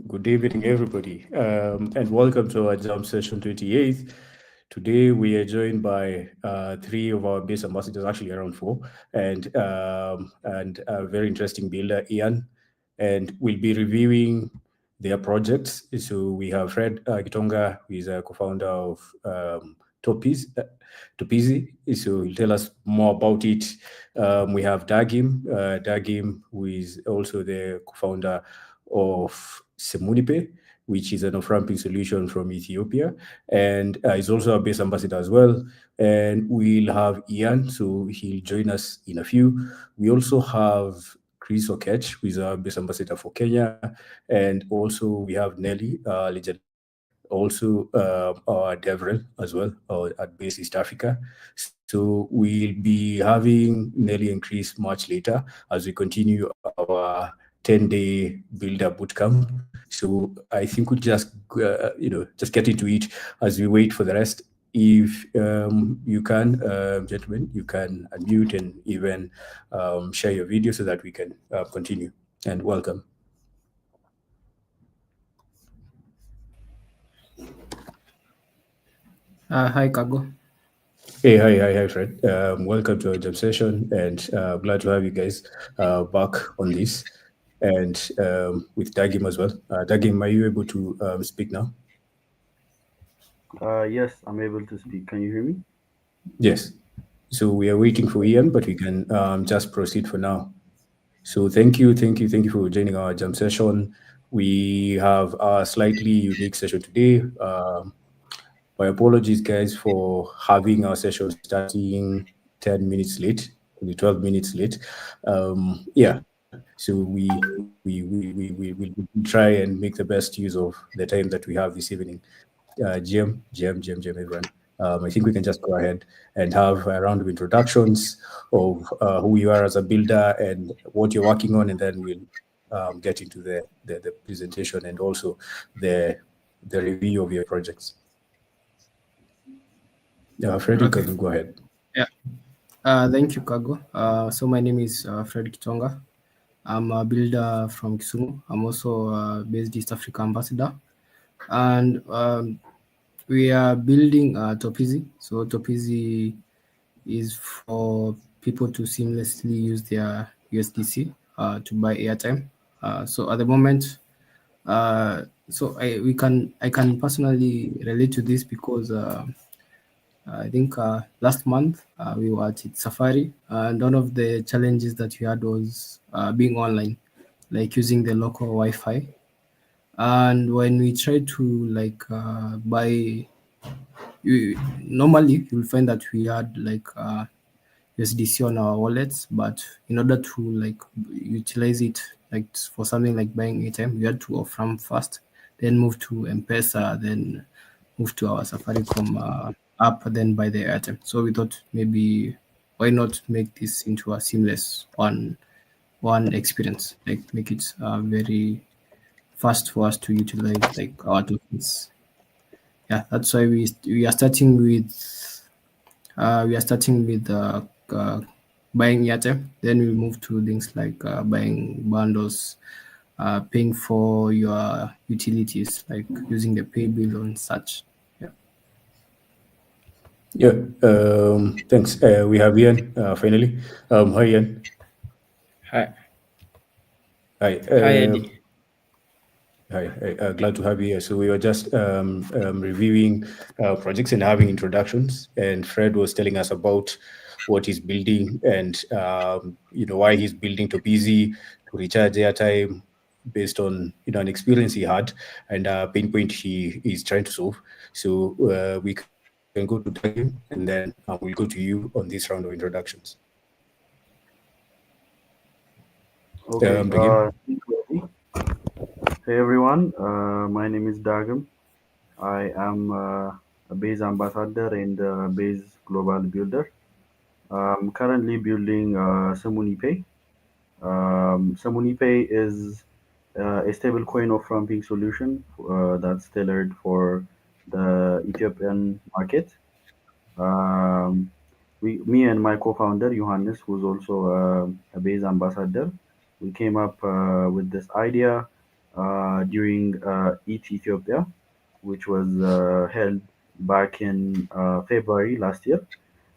Good evening, everybody, and welcome to our jam session 28th. Today, we are joined by three of our base ambassadors, actually around four, and a very interesting builder, Ian, and we'll be reviewing their projects. So we have Fred Gitonga, who is a co-founder of Topiz, Topizi. So he'll tell us more about it. We have Dagim, who is also the co-founder of Semunipe, which is an off-ramping solution from Ethiopia, and is also a base ambassador as well. And we'll have Ian, so he'll join us in a few. We also have Chris Okech, who is our base ambassador for Kenya, and also we have Nelly Legendary, also our Devrel as well, at Base East Africa. So we'll be having Nelly and Chris much later as we continue our 10-day builder bootcamp. So I think we'll just get into it as we wait for the rest. If you can, gentlemen, you can unmute and even share your video so that we can continue. And welcome. Hi, Kago. Hey, hi, Fred. Welcome to our jam session, and glad to have you guys back on this, and with Dagim as well. Dagim, are you able to speak now? Yes, I'm able to speak. Can you hear me? Yes. So we are waiting for Ian, but we can just proceed for now. So thank you for joining our jam session. We have a slightly unique session today. My apologies, guys, for having our session starting 10 minutes late, only 12 minutes late. Yeah, so we try and make the best use of the time that we have this evening. GM, everyone. I think we can just go ahead and have a round of introductions of who you are as a builder and what you're working on, and then we'll get into the presentation and also the review of your projects. Yeah, Fred, you Okay. can go ahead. Yeah. Thank you, Kago. So my name is Fred Kitonga. I'm a builder from Kisumu. I'm also a based East Africa ambassador, and we are building Topizi. So Topizi is for people to seamlessly use their USDC to buy airtime. So at the moment, I can personally relate to this because I think last month we were at Safari, and one of the challenges that we had was being online, like using the local Wi-Fi. And when we try to buy, normally you'll find that we had USDC on our wallets, but in order to utilize it for something like buying ATM, we had to off-ramp first, then move to M-Pesa, then move to our Safaricom app, then buy the item. So we thought maybe why not make this into a seamless one experience, like make it very fast for us to utilize our tokens. Yeah, that's why we are starting with buying Yate. Then we move to things like buying bundles, paying for your utilities, like using the pay bill and such. Yeah. Yeah, thanks. We have Ian finally. Hi, Ian. Hi, Hi. hi Eddie. Hi. Glad to have you here. So we were just reviewing projects and having introductions, and Fred was telling us about what he's building and why he's building Topizi to recharge airtime based on an experience he had and a pain point he is trying to solve. So we can go to Dagim, and then we'll go to you on this round of introductions. Okay. Dagim. Hey everyone. My name is Dagam. I am a base ambassador and base global builder. I'm currently building Semunipe. Semunipe is a stablecoin of ramping solution that's tailored for the Ethiopian market. Um, me and my co-founder Johannes, who's also a base ambassador, we came up with this idea. during ETH Ethiopia, which was held back in February last year.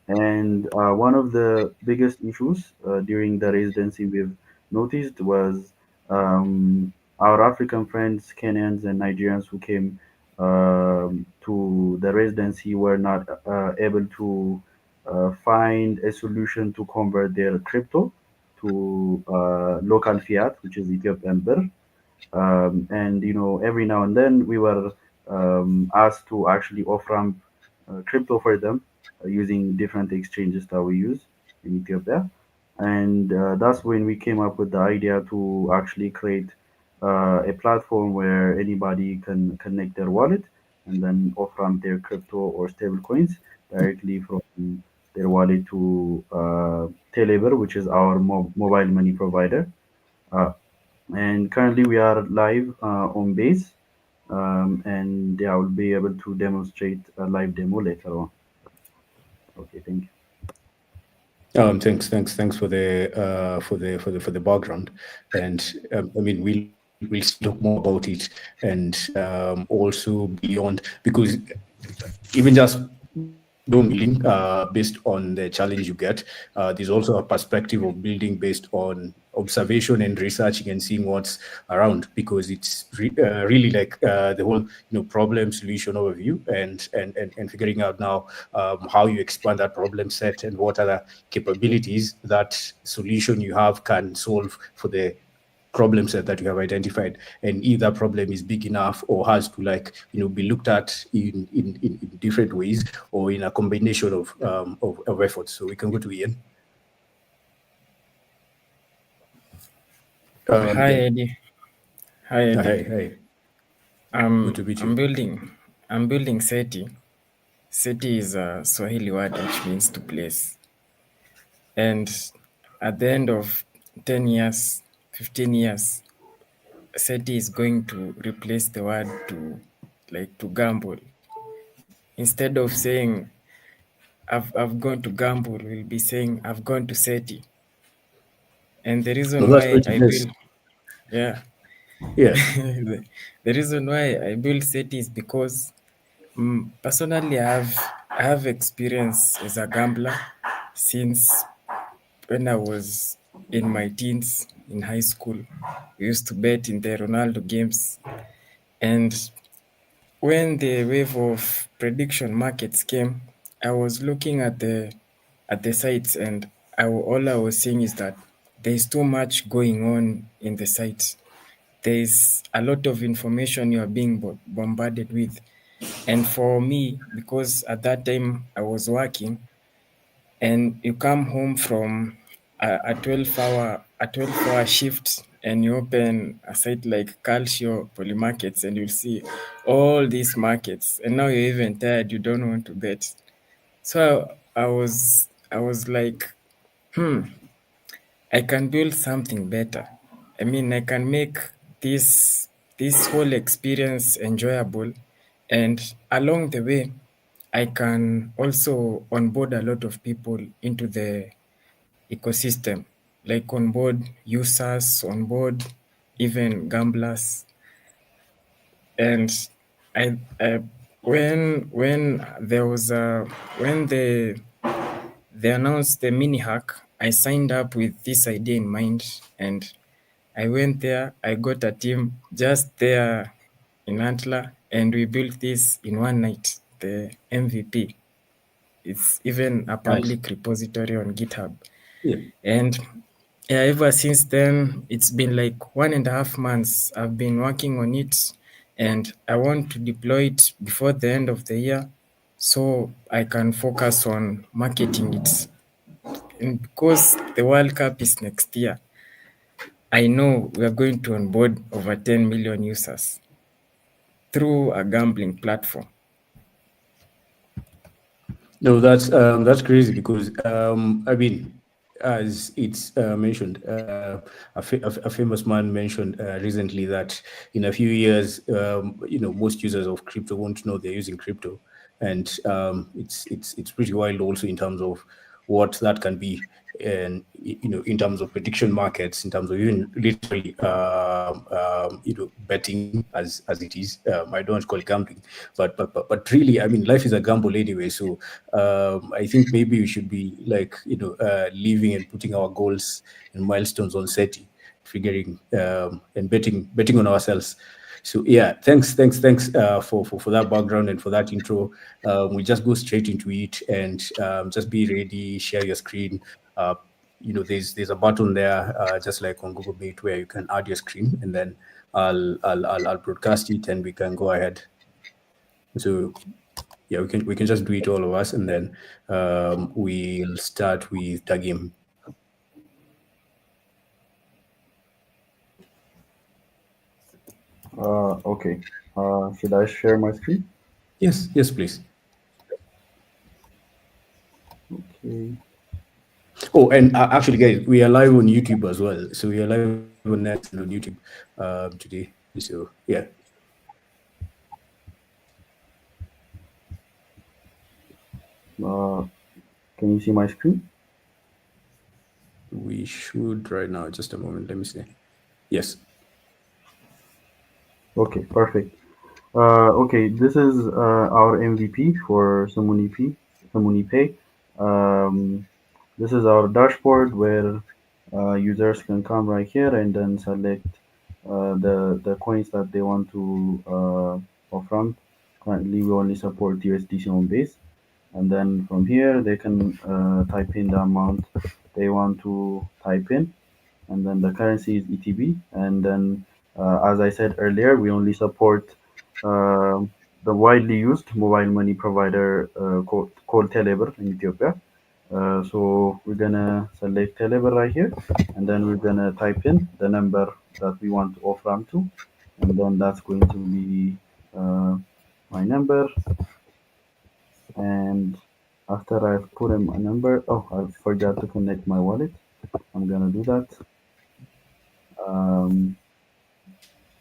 And one of the biggest issues during the residency we've noticed was our African friends, Kenyans and Nigerians who came to the residency were not able to find a solution to convert their crypto to local fiat, which is Ethiopian birr. And every now and then we were asked to actually off ramp crypto for them using different exchanges that we use in Ethiopia. And that's when we came up with the idea to actually create a platform where anybody can connect their wallet and then off ramp their crypto or stable coins directly from their wallet to Teleber, which is our mobile money provider. Uh, and currently we are live on base, and yeah, I will be able to demonstrate a live demo later on. Okay, thank you. Thanks for the background, and I mean we'll still talk more about it, and also beyond, because even just building based on the challenge you get, there's also a perspective of building based on observation and researching and seeing what's around, because it's really like the whole problem solution overview, and figuring out now how you expand that problem set and what other capabilities that solution you have can solve for the problem set that you have identified, and if that problem is big enough or has to be looked at in different ways or in a combination of efforts. So we can go to Ian. Hi Yeah. Eddie. Hi Eddie. Hey. Good Um, to meet I'm you. building. I'm building SETI. SETI is a Swahili word which means to place. And at the end of 10 years, 15 years, SETI is going to replace the word to gamble. Instead of saying I've gone to gamble, we'll be saying I've gone to SETI. And the No, reason that's why pretty I nice. build, yeah, Yeah. the reason why I build SETI is because personally I have experience as a gambler since when I was in my teens in high school. We used to bet in the Ronaldo games, and when the wave of prediction markets came, I was looking at the sites, and all I was seeing is that there is too much going on in the sites. There is a lot of information you are being bombarded with, and for me, because at that time I was working, and you come home from a 12-hour shift, and you open a site like Calcio Polymarkets, and you'll see all these markets, and now you're even tired, you don't want to bet. So I was like, I can build something better. I mean, I can make this whole experience enjoyable, and along the way, I can also onboard a lot of people into the ecosystem, like onboard users, onboard even gamblers, and I when there was a when they announced the mini hack, I signed up with this idea in mind, and I went there. I got a team just there in Antler, and we built this in one night, the MVP. It's even a Nice. public repository on GitHub. Yeah. And yeah, ever since then, it's been like 1.5 months. I've been working on it, and I want to deploy it before the end of the year so I can focus on marketing it. And because the World Cup is next year, I know we are going to onboard over 10 million users through a gambling platform. No, that's crazy, because I mean, as it's mentioned, a famous man mentioned recently that in a few years, most users of crypto won't know they're using crypto, and it's pretty wild also in terms of what that can be. and in terms of prediction markets, in terms of even literally betting as it is. I don't want to call it gambling, but really, I mean, life is a gamble anyway. So I think maybe we should be like living and putting our goals and milestones on SETI, figuring and betting on ourselves. So yeah, thanks for that background and for that intro. We just go straight into it, and just be ready, share your screen. There's a button there, just like on Google Meet, where you can add your screen, and then I'll broadcast it, and we can go ahead. So yeah, we can just do it all of us, and then we'll start with the game. Okay. Should I share my screen? Yes, please. Okay. Oh, and actually, guys, we are live on YouTube as well. So we are live on Net and on YouTube today. So yeah. Can you see my screen? We should right now. Just a moment. Let me see. Yes. Okay, perfect. Okay, this is our MVP for Samuni Pay. This is our dashboard where users can come right here and then select the coins that they want to offer. Currently, we only support USDC on base, and then from here they can type in the amount they want to type in, and then the currency is ETB. And then, as I said earlier, we only support uh, the widely used mobile money provider called Teleber in Ethiopia. So we're gonna select Teleber right here, and then we're gonna type in the number that we want to offer to, and then that's going to be my number. And after I've put in my number, oh, I forgot to connect my wallet. I'm gonna do that. Um,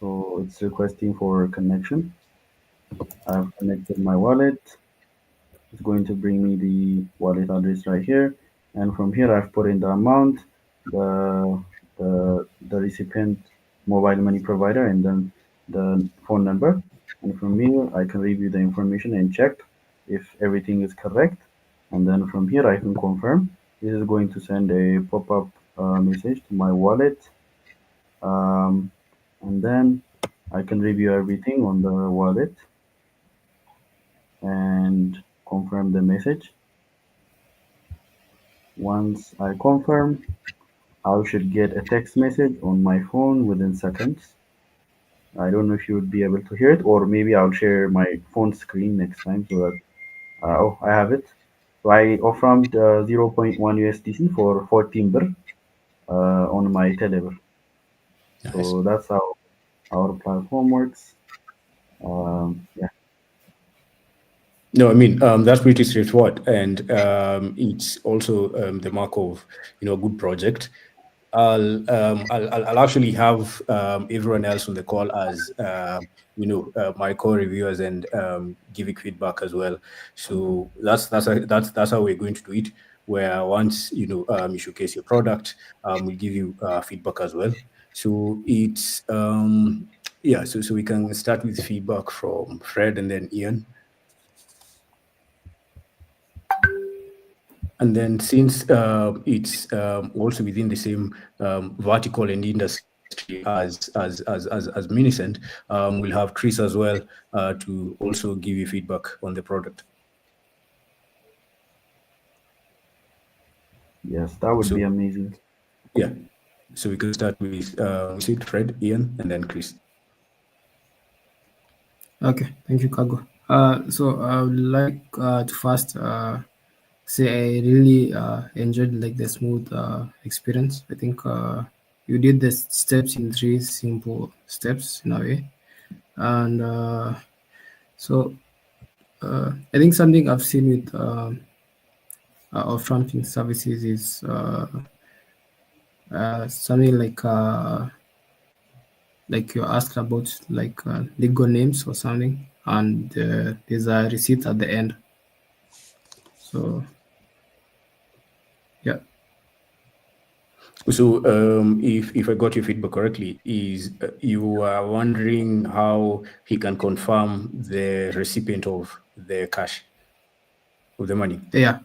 so it's requesting for connection. I've connected my wallet. It's going to bring me the wallet address right here. And from here, I've put in the amount, the recipient mobile money provider, and then the phone number. And from here, I can review the information and check if everything is correct. And then from here, I can confirm. This is going to send a pop-up message to my wallet. Um, and then I can review everything on the wallet and confirm the message. Once I confirm, I should get a text message on my phone within seconds. I don't know if you would be able to hear it, or maybe I'll share my phone screen next time so that oh, I have it. So I offered 0.1 USDC for 14 birr on my Telever. Nice. So that's how our platform works. Yeah. No, I mean that's pretty straightforward, and it's also the mark of a good project. I'll actually have everyone else on the call as my co-reviewers, and giving feedback as well. So that's how we're going to do it. Where once you showcase your product, we'll give you feedback as well. So it's yeah. So we can start with feedback from Fred and then Ian. And then since it's also within the same vertical and industry as Minicent, we'll have Chris as well to also give you feedback on the product. Yes, that would be amazing. Yeah. So we can start with Fred, Ian, and then Chris. Okay, thank you, Kago. So I would like to first say I really enjoyed like the smooth experience. I think you did the steps in 3 simple steps in a way, and so I think something I've seen with our fronting services is something like you asked about like legal names or something, and there's a receipt at the end. So yeah, So, if I got your feedback correctly, is you are wondering how he can confirm the recipient of the cash, of the money? Yeah,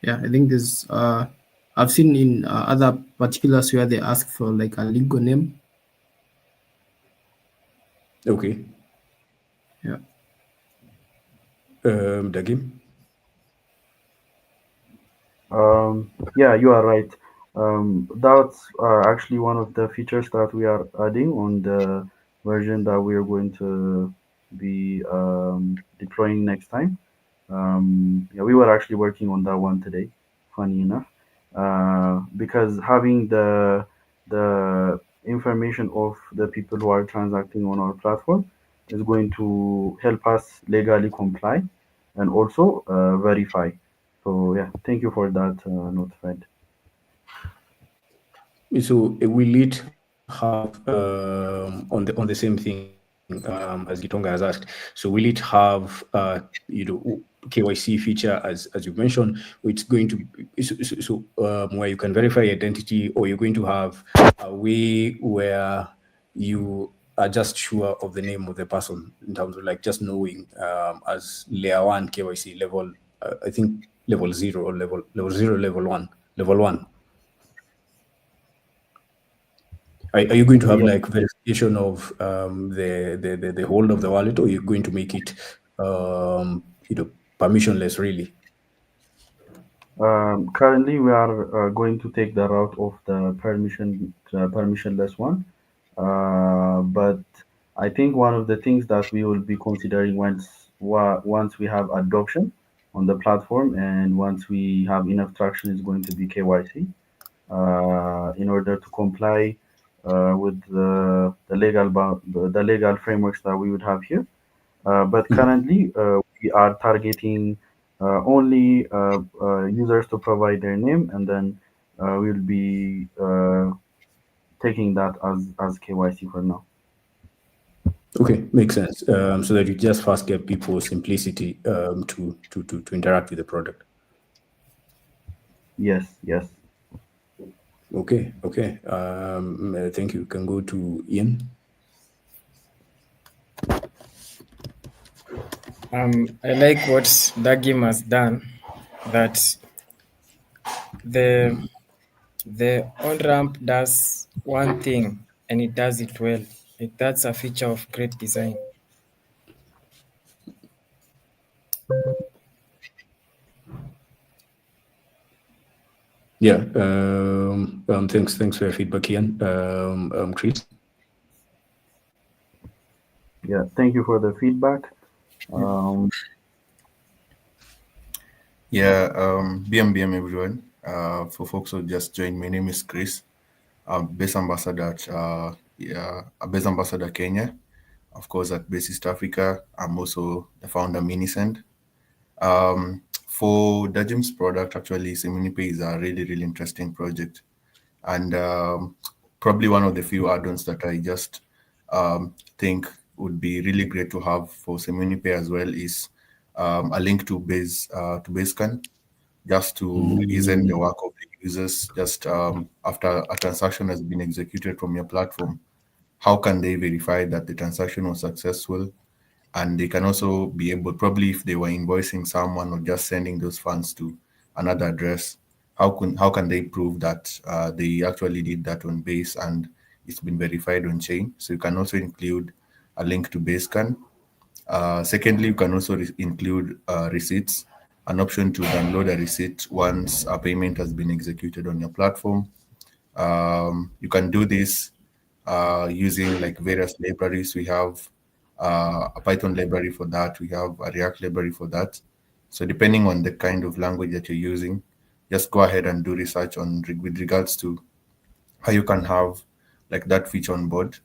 yeah. I think there's I've seen in other particulars where they ask for like a legal name. Okay. Yeah. Dagim? Yeah, you are right. That's actually one of the features that we are adding on the version that we are going to be deploying next time. Yeah, we were actually working on that one today, funny enough, because having the information of the people who are transacting on our platform is going to help us legally comply and also verify. So yeah, thank you for that note, Fred. So will it have on the same thing as Gitonga has asked? So will it have KYC feature as you've mentioned? It's going to where you can verify identity, or you're going to have a way where you are just sure of the name of the person in terms of like just knowing as layer one KYC level. I think level zero or level zero, level one. Are you going to have Yeah. like verification of the hold of the wallet, or you're going to make it permissionless really? Currently, we are going to take the route of the permissionless one. But I think one of the things that we will be considering once we have adoption on the platform and once we have enough traction is going to be KYC in order to comply with the legal frameworks that we would have here. But Mhm. currently, we are targeting only users to provide their name, and then we'll be taking that as KYC for now. Okay, makes sense. So that you just first get people simplicity to interact with the product. Yes, yes. Okay, okay. Thank you. Can go to Ian. I like what Dagim has done. That the the on ramp does one thing and it does it well. Like that's a feature of great design. Yeah. Thanks for your feedback, Ian. Chris. Yeah, thank you for the feedback. Um, Yeah, BM everyone. For folks who just joined, my name is Chris. I'm base ambassador at base ambassador Kenya. Of course, at Base East Africa, I'm also the founder Minisend. For Dajim's product, actually, Seminipay is a really interesting project, and probably one of the few add-ons that I just think would be really great to have for Seminipay as well is a link to Basecamp, just to ease in the work of the users. Just after a transaction has been executed from your platform, how can they verify that the transaction was successful? And they can also be able, probably if they were invoicing someone or just sending those funds to another address, how can they prove that they actually did that on base and it's been verified on chain? So you can also include a link to Basecamp. Secondly, you can also include receipts, an option to download a receipt once a payment has been executed on your platform. You can do this using like various libraries. We have a Python library for that. We have a React library for that. So depending on the kind of language that you're using, just go ahead and do research on with regards to how you can have like that feature on board.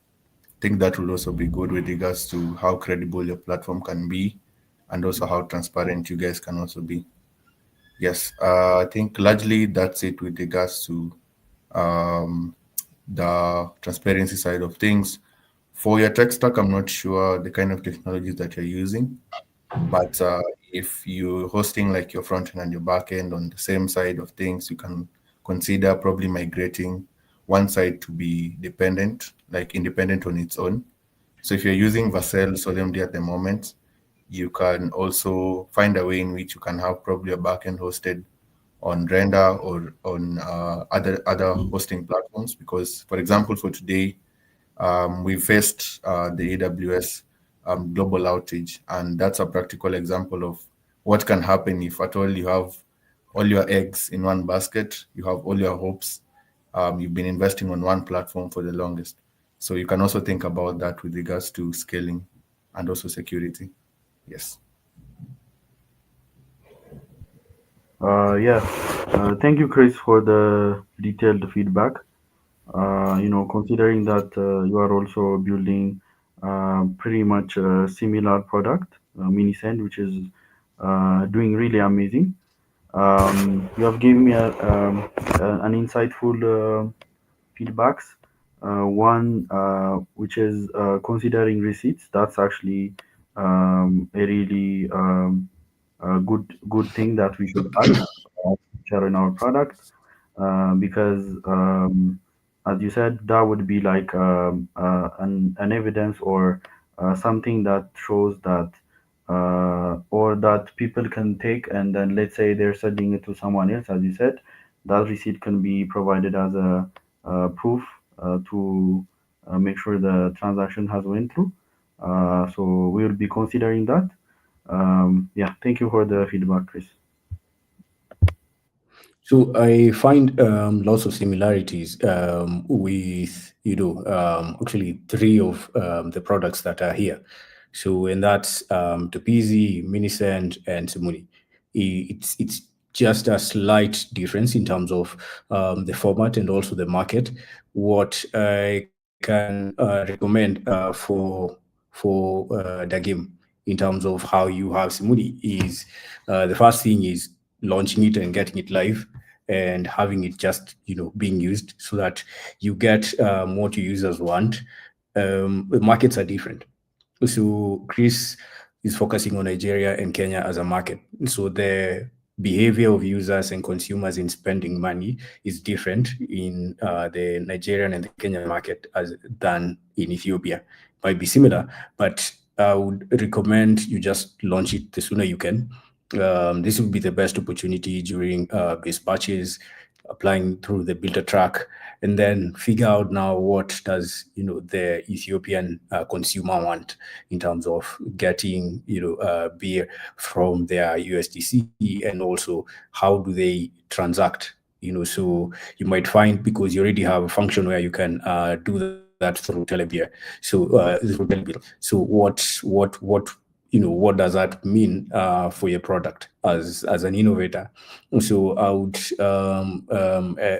I think that will also be good with regards to how credible your platform can be and also how transparent you guys can also be. Yes, I think largely that's it with regards to um, the transparency side of things. For your tech stack, I'm not sure the kind of technologies that you're using, but if you're hosting like your front end and your back end on the same side of things, you can consider probably migrating one side to be dependent, like independent on its own. So if you're using Vercel Solemnly at the moment, you can also find a way in which you can have probably a backend hosted on Render or on other hosting platforms. Because, for example, for today, we faced the AWS global outage, and that's a practical example of what can happen if at all you have all your eggs in one basket, you have all your hopes, you've been investing on one platform for the longest. So you can also think about that with regards to scaling and also security. Yes. Yeah. Thank you, Chris, for the detailed feedback. Considering that you are also building pretty much a similar product, Minisend, which is doing really amazing. You have given me an insightful feedbacks. One, which is considering receipts. That's actually a really good thing that we should add feature in our product, because as you said, that would be like an evidence or something that shows that or that people can take, and then let's say they're sending it to someone else, as you said, that receipt can be provided as a proof to make sure the transaction has went through. So we will be considering that. Yeah, thank you for the feedback, Chris. So I find lots of similarities with actually three of the products that are here. So and that's Topeezy, Minisend, and Simuni. It's just a slight difference in terms of the format and also the market. What I can recommend for the game in terms of how you have Simuni is the first thing is launching it and getting it live and having it just being used so that you get what your users want. The markets are different. So Chris is focusing on Nigeria and Kenya as a market. So the behavior of users and consumers in spending money is different in the Nigerian and the Kenyan market as than in Ethiopia. Might be similar, but I would recommend you just launch it the sooner you can. This would be the best opportunity during base batches, applying through the builder track, and then figure out now what does the Ethiopian consumer want in terms of getting beer from their USDC, and also how do they transact. So you might find, because you already have a function where you can do that through Telebeer. So what does that mean for your product as an innovator? So I would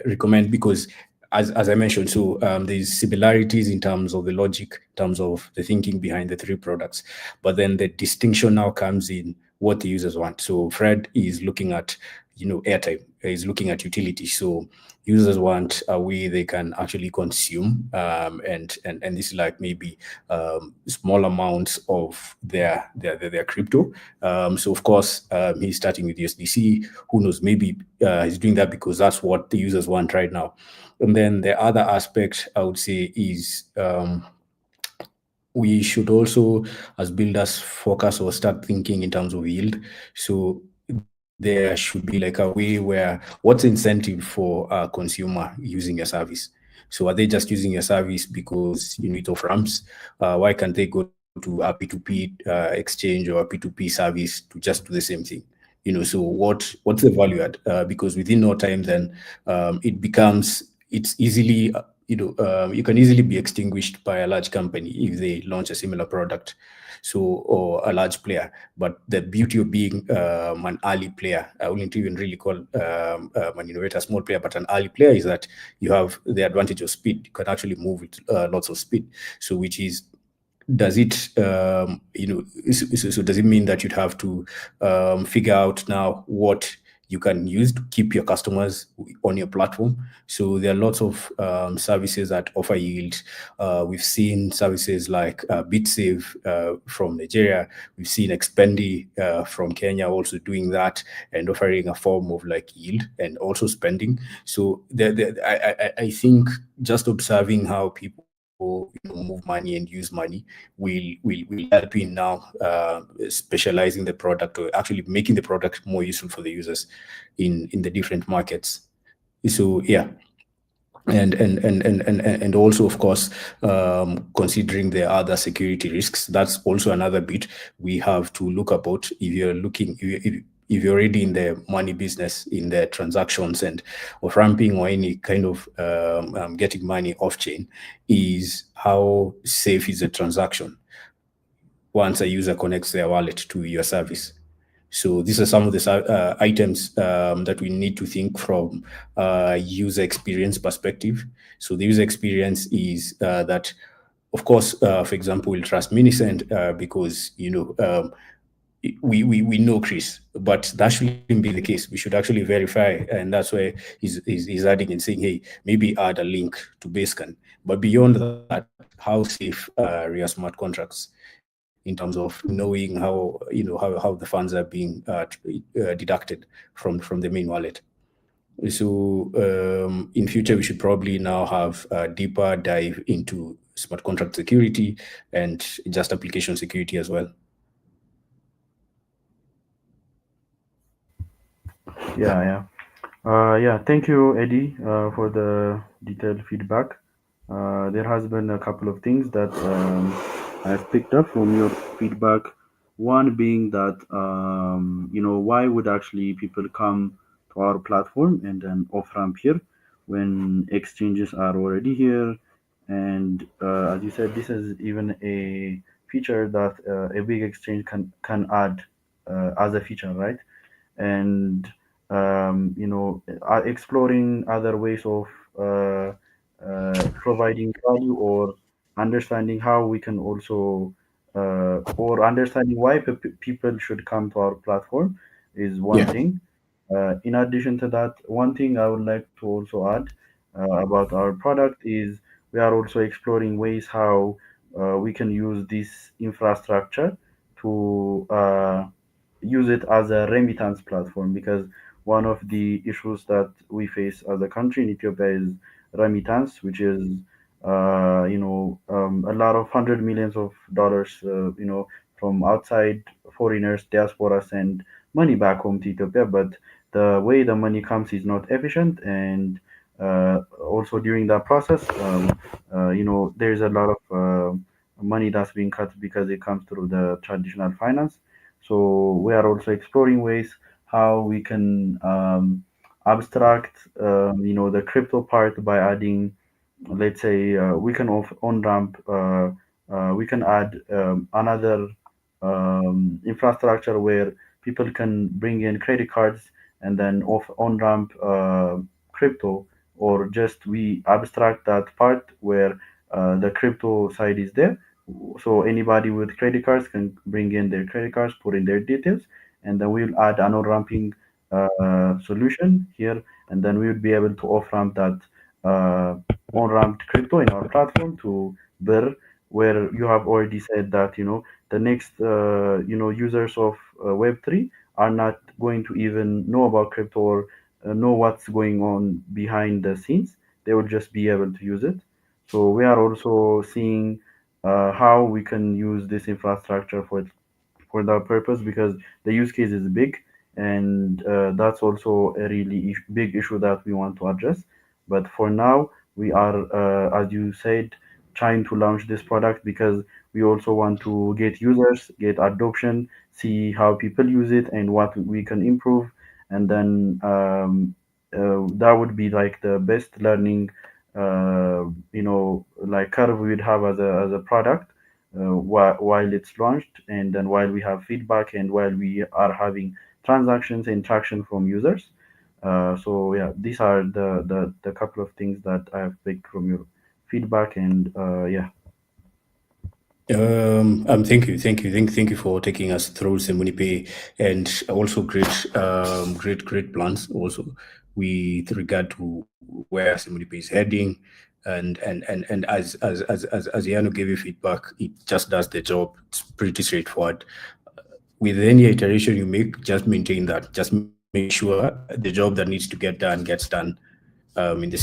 recommend, because as I mentioned, so there's similarities in terms of the logic, in terms of the thinking behind the three products, but then the distinction now comes in what the users want. So Fred is looking at airtime, is looking at utility. So users want a way they can actually consume, and this is like maybe small amounts of their crypto. So of course he's starting with USDC. Who knows? Maybe he's doing that because that's what the users want right now. And then the other aspect I would say is we should also, as builders, focus or start thinking in terms of yield. So there should be like a way where what's the incentive for a consumer using your service? So are they just using your service because it offers ramps? Why can't they go to a P2P exchange or a P2P service to just do the same thing? So what's the value add? Because within no time, then it's easily you can easily be extinguished by a large company if they launch a similar product, or a large player. But the beauty of being an early player, I wouldn't even really call an innovator a small player, but an early player, is that you have the advantage of speed. You can actually move with lots of speed. So which is, does it so does it mean that you'd have to figure out now what you can use to keep your customers on your platform. So there are lots of services that offer yield. We've seen services like BitSave from Nigeria. We've seen Expendi from Kenya also doing that and offering a form of like yield and also spending. So I think just observing how people move money and use money will help in now specializing the product or actually making the product more useful for the users in the different markets. So yeah, and also of course considering the other security risks, that's also another bit we have to look about. If you're looking, if you're already in the money business, in the transactions and of ramping or any kind of getting money off chain, is how safe is the transaction once a user connects their wallet to your service. So these are some of the items that we need to think from user experience perspective. So the user experience is that, of course, for example, we'll trust Minisend because we know Chris, but that shouldn't be the case. We should actually verify, and that's why he's adding and saying, hey, maybe add a link to Basecamp. But beyond that, how safe are your smart contracts in terms of knowing how the funds are being deducted from the main wallet? So in future, we should probably now have a deeper dive into smart contract security and just application security as well. Yeah. Thank you, Eddie, for the detailed feedback. There has been a couple of things that I've picked up from your feedback. One being that why would actually people come to our platform and then off ramp here when exchanges are already here? And as you said, this is even a feature that a big exchange can add as a feature, right? And exploring other ways of providing value or understanding how we can also or understanding why people should come to our platform is one Yeah. thing. In addition to that, one thing I would like to also add about our product is we are also exploring ways how we can use this infrastructure to use it as a remittance platform, because one of the issues that we face as a country in Ethiopia is remittance, which is a lot of hundred millions of dollars from outside foreigners, diaspora send money back home to Ethiopia, but the way the money comes is not efficient, and also during that process, there's a lot of money that's being cut because it comes through the traditional finance. So we are also exploring ways how we can abstract, the crypto part by adding, let's say, we can on ramp, we can add another infrastructure where people can bring in credit cards and then off on ramp crypto, or just we abstract that part where the crypto side is there. So anybody with credit cards can bring in their credit cards, put in their details, and then we'll add an on-ramping solution here, and then we would be able to off-ramp that on-ramped crypto in our platform to BIR, where you have already said that the next users of Web3 are not going to even know about crypto or know what's going on behind the scenes. They will just be able to use it. So we are also seeing how we can use this infrastructure for that purpose, because the use case is big, and that's also a really big issue that we want to address. But for now, we are, as you said, trying to launch this product because we also want to get users, get adoption, see how people use it and what we can improve, and then that would be like the best learning like curve we would have as a product while it's launched, and then while we have feedback and while we are having transactions and traction from users. So yeah, these are the couple of things that I have picked from your feedback, and yeah. Thank you for taking us through Semunipe, and also great plans also with regard to where Semunipe is heading, and as Yano gave you feedback, it just does the job. It's pretty straightforward. With any iteration you make, just maintain that. Just make sure the job that needs to get done gets done in the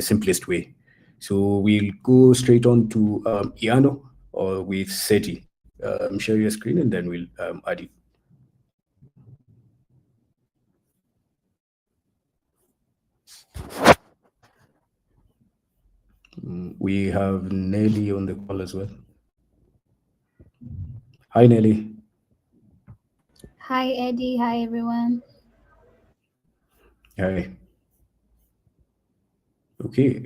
simplest way. So we'll go straight on to Iano or with SETI. Share your screen and then we'll add it. We have Nelly on the call as well. Hi, Nelly. Hi, Eddie. Hi, everyone. Hi. Okay,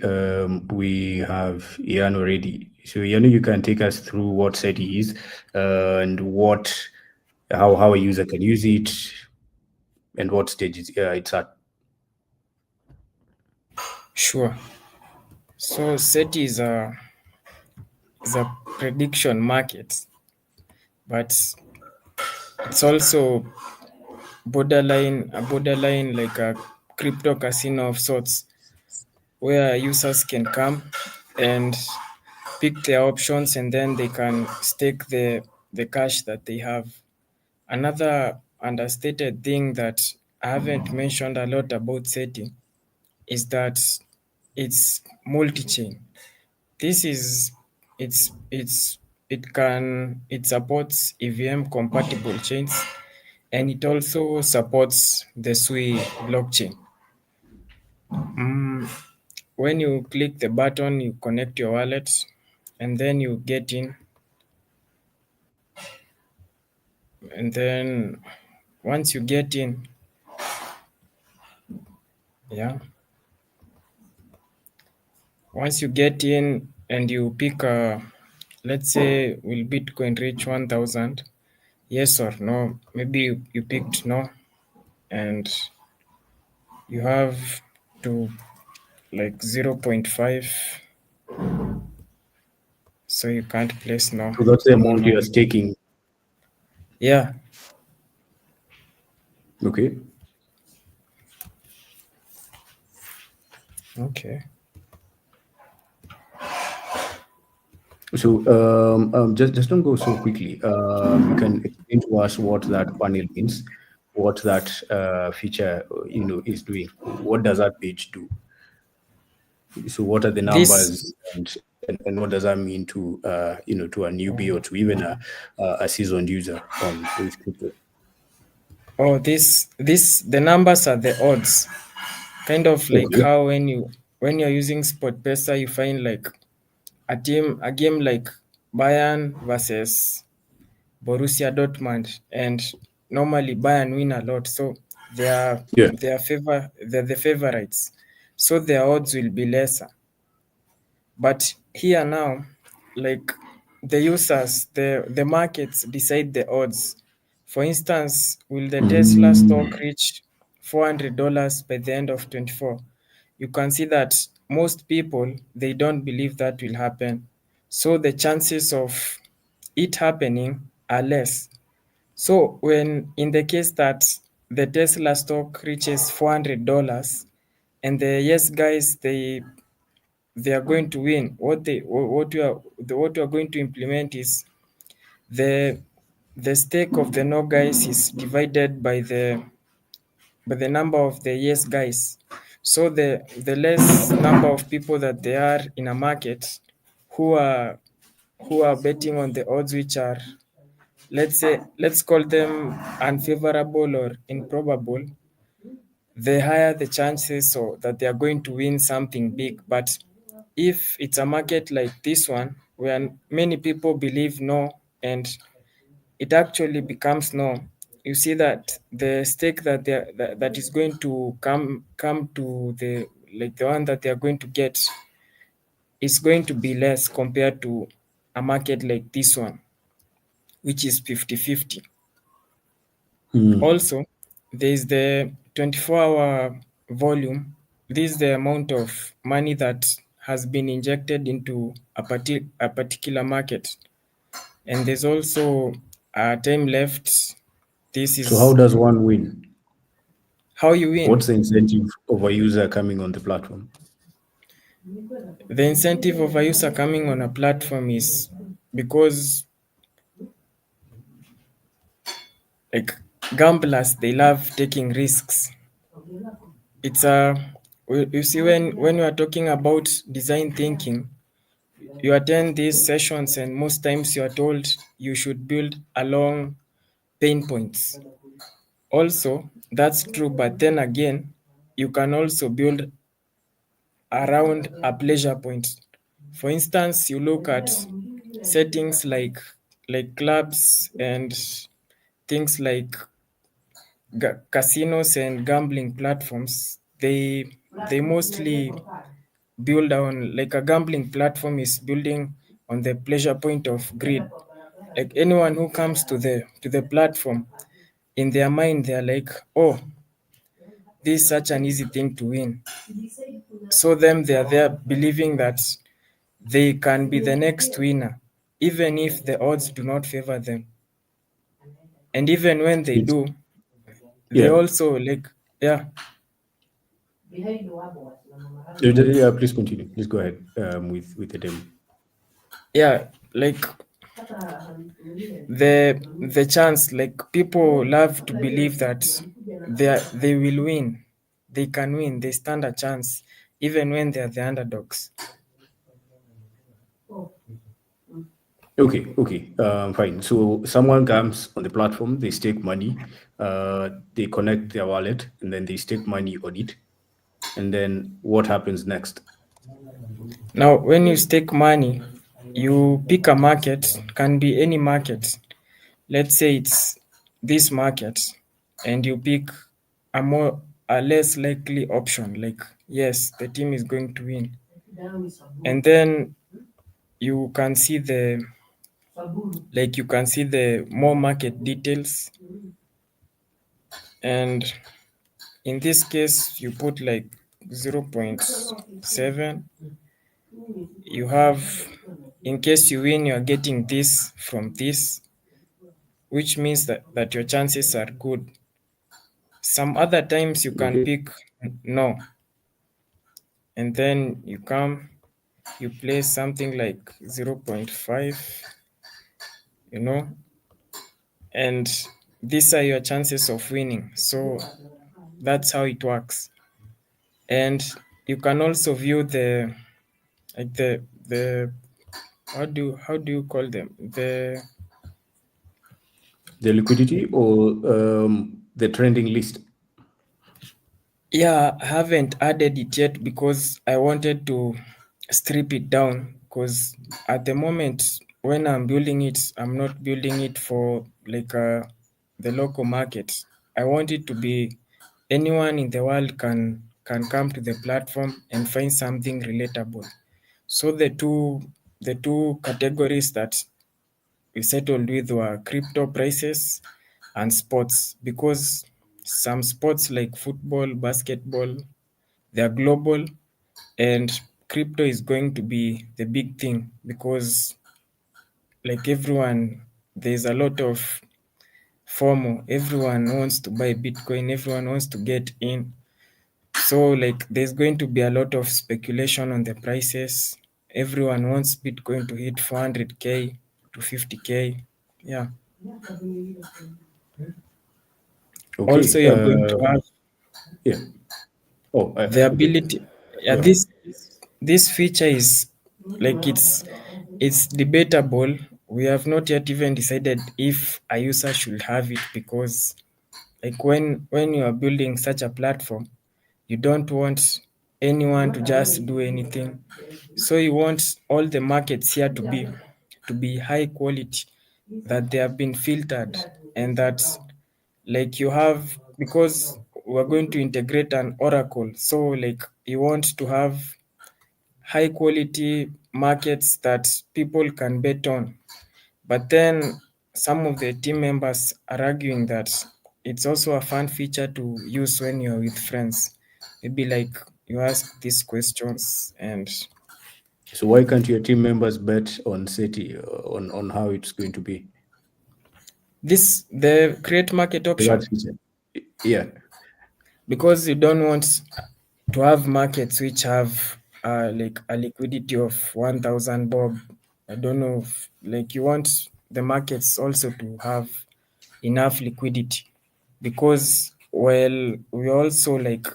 we have Ian already. So Ian, you can take us through what SETI is and how a user can use it and what stage it's at. Sure. So SETI is a prediction market, but it's also borderline like a crypto casino of sorts, where users can come and pick their options and then they can stake the cash that they have. Another understated thing that I haven't mentioned a lot about SETI is that it's multi-chain. This is it supports EVM compatible chains, and it also supports the SUI blockchain. When you click the button, you connect your wallet, and then you get in. And then once you get in, yeah. Once you get in and you pick let's say, will Bitcoin reach 1,000? Yes or no? Maybe you picked no, and you have to like 0.5, so you can't place no. So that's the amount you are staking. Yeah. Okay. Okay. So just don't go so quickly. You can explain to us what that panel means, what that feature is doing. What does that page do? So what are the numbers and what does that mean to to a newbie or to even a seasoned user on with crypto? Oh, the numbers are the odds. Kind of like Okay. how when you're using Spot Pesa, you find like a game like Bayern versus Borussia Dortmund, and normally Bayern win a lot, so they're Yeah. they're the favorites, so their odds will be lesser. But here now, like the users, the markets decide the odds. For instance, will the Tesla stock reach $400 by the end of 24? You can see that most people, they don't believe that will happen. So the chances of it happening are less. So when in the case that the Tesla stock reaches $400 and the yes guys, they are going to win, what we are going to implement is the stake of the no guys is divided by the number of the yes guys. So the less number of people that there are in a market who are betting on the odds which are, let's call them unfavorable or improbable, the higher the chances so that they are going to win something big. But if it's a market like this one where many people believe no and it actually becomes no, you see that the stake that is going to come to the, like the one that they are going to get, is going to be less compared to a market like this one, which is 50-50. Also, there is the 24-hour volume. This is the amount of money that has been injected into a particular market. and there's also time left. This So how is does one win? how you win. What's the incentive of a user coming on the platform? The incentive of a user coming on a platform is because like gamblers, they love taking risks. It's a you see when you are talking about design thinking, you attend these sessions and most times you are told you should build along pain points. Also, that's true, but then again, you can also build around a pleasure point. For instance, you look at settings like clubs and things like casinos and gambling platforms. They mostly build on like a gambling platform is building on the pleasure point of greed. Like anyone who comes to the platform, in their mind they're like, oh, this is such an easy thing to win. So them they are there believing that they can be the next winner, even if the odds do not favor them. And even when they It's, do, they yeah. also like yeah. Yeah, please continue. Please go ahead with the demo. Yeah, like the chance, like people love to believe that they will win, they can win, they stand a chance even when they are the underdogs. Okay, fine. So someone comes on the platform, they stake money, they connect their wallet, and then they stake money on it. And then what happens next? Now when you stake money, you pick a market, can be any market. Let's say it's this market, and you pick a less likely option, like yes, the team is going to win. And then you can see the more market details, and in this case you put like 0.7. You have, in case you win, you're getting this from this, which means that your chances are good. Some other times you can Okay. pick no, and then you come, you place something like 0.5, you know, and these are your chances of winning. So that's how it works. And you can also view the like the how do you call them, The liquidity or the trending list? yeah, I haven't added it yet because I wanted to strip it down, because at the moment when I'm building it, I'm not building it for like the local market. I want it to be anyone in the world can come to the platform and find something relatable. So the two categories that we settled with were crypto prices and sports, because some sports like football, basketball, they are global, and crypto is going to be the big thing because like everyone, there's a lot of FOMO. Everyone wants to buy Bitcoin, everyone wants to get in. So like there's going to be a lot of speculation on the prices. Everyone wants Bitcoin to hit 400k to 50k. Yeah. Also, Okay. you're going to have Yeah. Oh, the ability. Yeah, go ahead. this feature is like it's debatable. We have not yet even decided if a user should have it, because like when you are building such a platform, you don't want anyone to just do anything. So you want all the markets here to be high quality, that they have been filtered, and that like you have, because we're going to integrate an oracle, so like you want to have high quality markets that people can bet on. But then some of the team members are arguing that it's also a fun feature to use when you're with friends. Maybe like you ask these questions and So why can't your team members bet on SETI, on how it's going to be? The create market So option, that's it. Yeah. because you don't want to have markets which have like a liquidity of 1,000 bob. I don't know if, like, you want the markets also to have enough liquidity, because well, we also like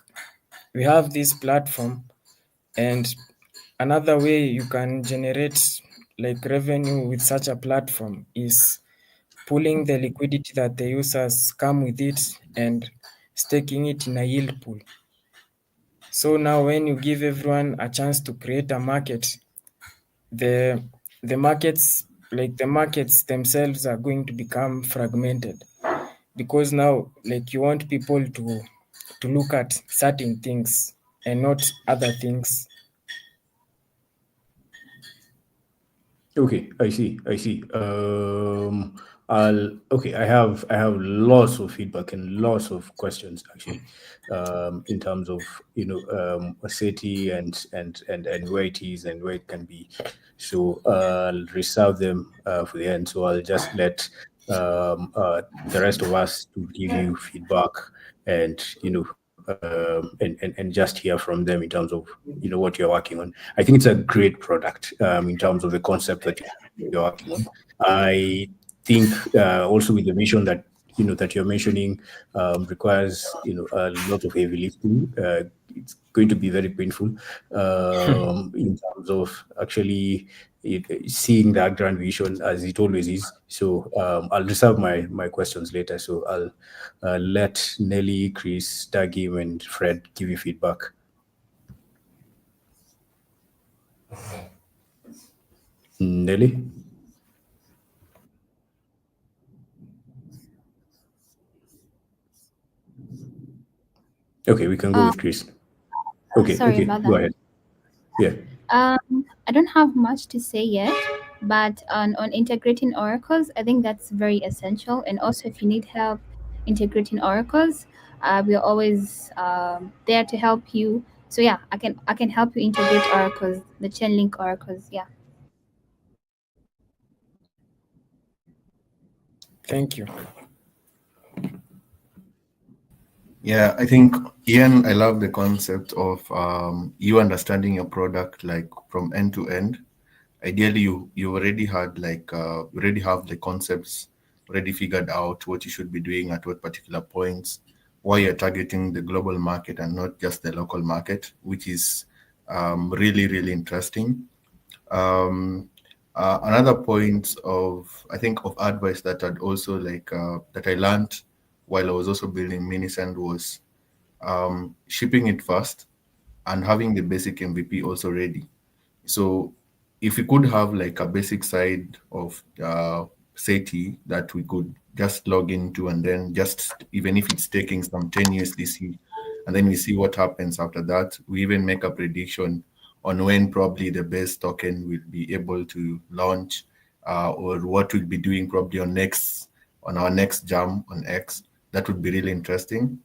we have this platform, and another way you can generate like revenue with such a platform is pulling the liquidity that the users come with it and staking it in a yield pool. So now when you give everyone a chance to create a market, the the markets the markets themselves are going to become fragmented, because now like you want people to look at certain things and not other things. Okay, I see. I see. I'll okay. I have lots of feedback and lots of questions actually, in terms of a city and where it is and where it can be. So I'll reserve them for the end. So I'll just let the rest of us to give you feedback and and just hear from them in terms of what you're working on. I think it's a great product in terms of the concept that you're working on. I think also with the vision that you're mentioning requires a lot of heavy lifting. It's going to be very painful in terms of actually seeing that grand vision as it always is. So I'll reserve my questions later. So I'll let Nelly, Chris, Dagim, and Fred give you feedback. Nelly? Okay, we can go with Chris. Okay, Sorry okay, about go that. ahead. Yeah. I don't have much to say yet, but on integrating oracles, I think that's very essential. And also, if you need help integrating oracles, we're always there to help you. So yeah, I can help you integrate oracles, the Chainlink oracles. Yeah. Thank you. Yeah, I think Ian, I love the concept of you understanding your product like from end to end. Ideally, you already had like you already have the concepts already figured out what you should be doing at what particular points, why you're targeting the global market and not just the local market, which is really interesting. Um, Another point of I think of advice that I'd also like that I learned while I was also building Minisend was shipping it fast and having the basic MVP also ready. So if we could have like a basic side of SETI that we could just log into and then just even if it's taking some 10 USDC and then we see what happens after that, we even make a prediction on when probably the base token will be able to launch or what we'll be doing probably on our next jam on X. That would be really interesting.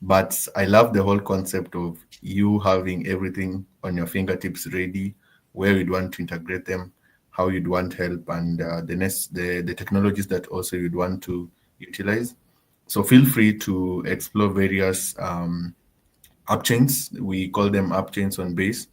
But I love the whole concept of you having everything on your fingertips ready, where you'd want to integrate them, how you'd want help, and the technologies that also you'd want to utilize. So feel free to explore various app chains. We call them app chains on Base.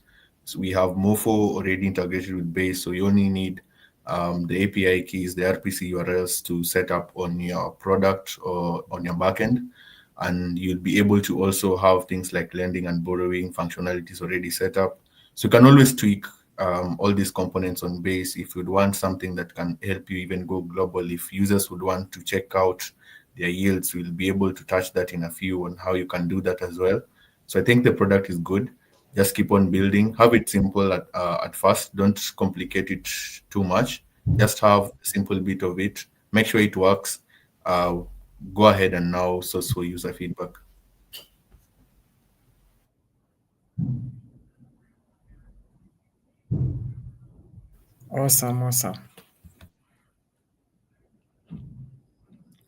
So we have Mofo already integrated with Base, so you only need the API keys, the RPC URLs to set up on your product or on your backend. And you'll be able to also have things like lending and borrowing functionalities already set up. So you can always tweak all these components on Base if you'd want something that can help you even go global. If users would want to check out their yields, we'll be able to touch that in a few on how you can do that as well. So I think the product is good. Just keep on building. Have it simple at first. Don't complicate it too much. Just have a simple bit of it. Make sure it works. Go ahead and now source for user feedback. Awesome.